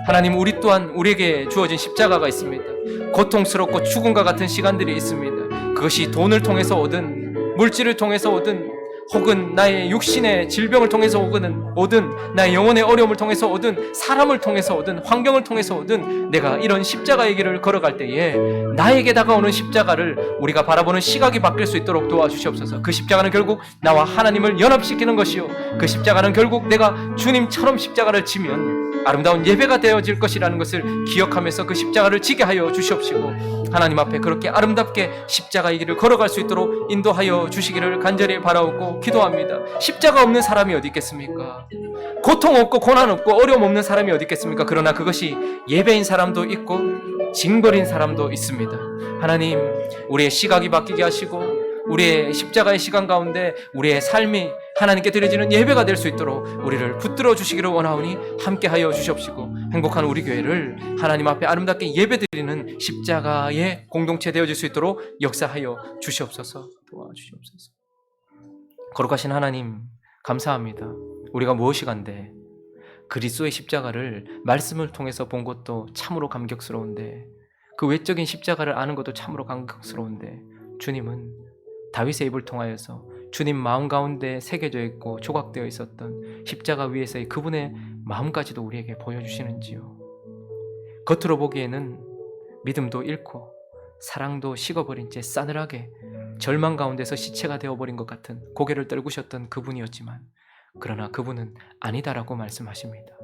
하나님, 우리 또한 우리에게 주어진 십자가가 있습니다. 고통스럽고 죽음과 같은 시간들이 있습니다. 그것이 돈을 통해서 오든 물질을 통해서 오든 혹은 나의 육신의 질병을 통해서 오든 나의 영혼의 어려움을 통해서 오든 사람을 통해서 오든 환경을 통해서 오든 내가 이런 십자가의 길을 걸어갈 때에 나에게 다가오는 십자가를 우리가 바라보는 시각이 바뀔 수 있도록 도와주시옵소서. 그 십자가는 결국 나와 하나님을 연합시키는 것이요, 그 십자가는 결국 내가 주님처럼 십자가를 지면 아름다운 예배가 되어질 것이라는 것을 기억하면서 그 십자가를 지게 하여 주시옵시고, 하나님 앞에 그렇게 아름답게 십자가의 길을 걸어갈 수 있도록 인도하여 주시기를 간절히 바라옵고 기도합니다. 십자가 없는 사람이 어디 있겠습니까? 고통 없고 고난 없고 어려움 없는 사람이 어디 있겠습니까? 그러나 그것이 예배인 사람도 있고 징벌인 사람도 있습니다. 하나님, 우리의 시각이 바뀌게 하시고 우리의 십자가의 시간 가운데 우리의 삶이 하나님께 드려지는 예배가 될 수 있도록 우리를 붙들어 주시기를 원하오니 함께하여 주시옵시고, 행복한 우리 교회를 하나님 앞에 아름답게 예배드리는 십자가의 공동체 되어질 수 있도록 역사하여 주시옵소서. 도와주시옵소서. 거룩하신 하나님, 감사합니다. 우리가 무엇이간데 그리스도의 십자가를 말씀을 통해서 본 것도 참으로 감격스러운데, 그 외적인 십자가를 아는 것도 참으로 감격스러운데, 주님은 다윗의 입을 통하여서 주님 마음 가운데 새겨져 있고 조각되어 있었던 십자가 위에서의 그분의 마음까지도 우리에게 보여주시는지요. 겉으로 보기에는 믿음도 잃고 사랑도 식어버린 채 싸늘하게 절망 가운데서 시체가 되어버린 것 같은 고개를 떨구셨던 그분이었지만, 그러나 그분은 아니다라고 말씀하십니다.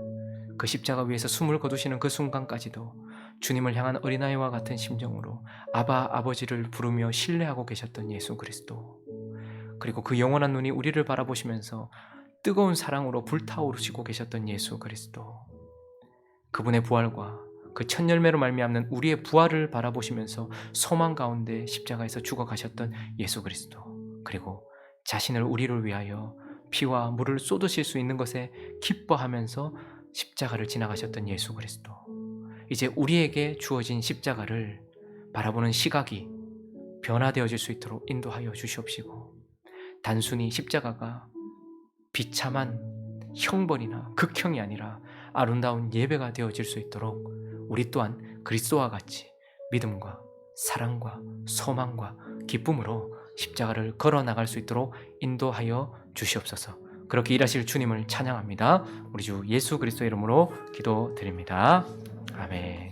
그 십자가 위에서 숨을 거두시는 그 순간까지도 주님을 향한 어린아이와 같은 심정으로 아바 아버지를 부르며 신뢰하고 계셨던 예수 그리스도, 그리고 그 영원한 눈이 우리를 바라보시면서 뜨거운 사랑으로 불타오르시고 계셨던 예수 그리스도, 그분의 부활과 그 첫 열매로 말미암는 우리의 부활을 바라보시면서 소망 가운데 십자가에서 죽어가셨던 예수 그리스도, 그리고 자신을 우리를 위하여 피와 물을 쏟으실 수 있는 것에 기뻐하면서 십자가를 지나가셨던 예수 그리스도, 이제 우리에게 주어진 십자가를 바라보는 시각이 변화되어질 수 있도록 인도하여 주시옵시고, 단순히 십자가가 비참한 형벌이나 극형이 아니라 아름다운 예배가 되어질 수 있도록 우리 또한 그리스도와 같이 믿음과 사랑과 소망과 기쁨으로 십자가를 걸어 나갈 수 있도록 인도하여 주시옵소서. 그렇게 일하실 주님을 찬양합니다. 우리 주 예수 그리스도의 이름으로 기도드립니다. 아멘.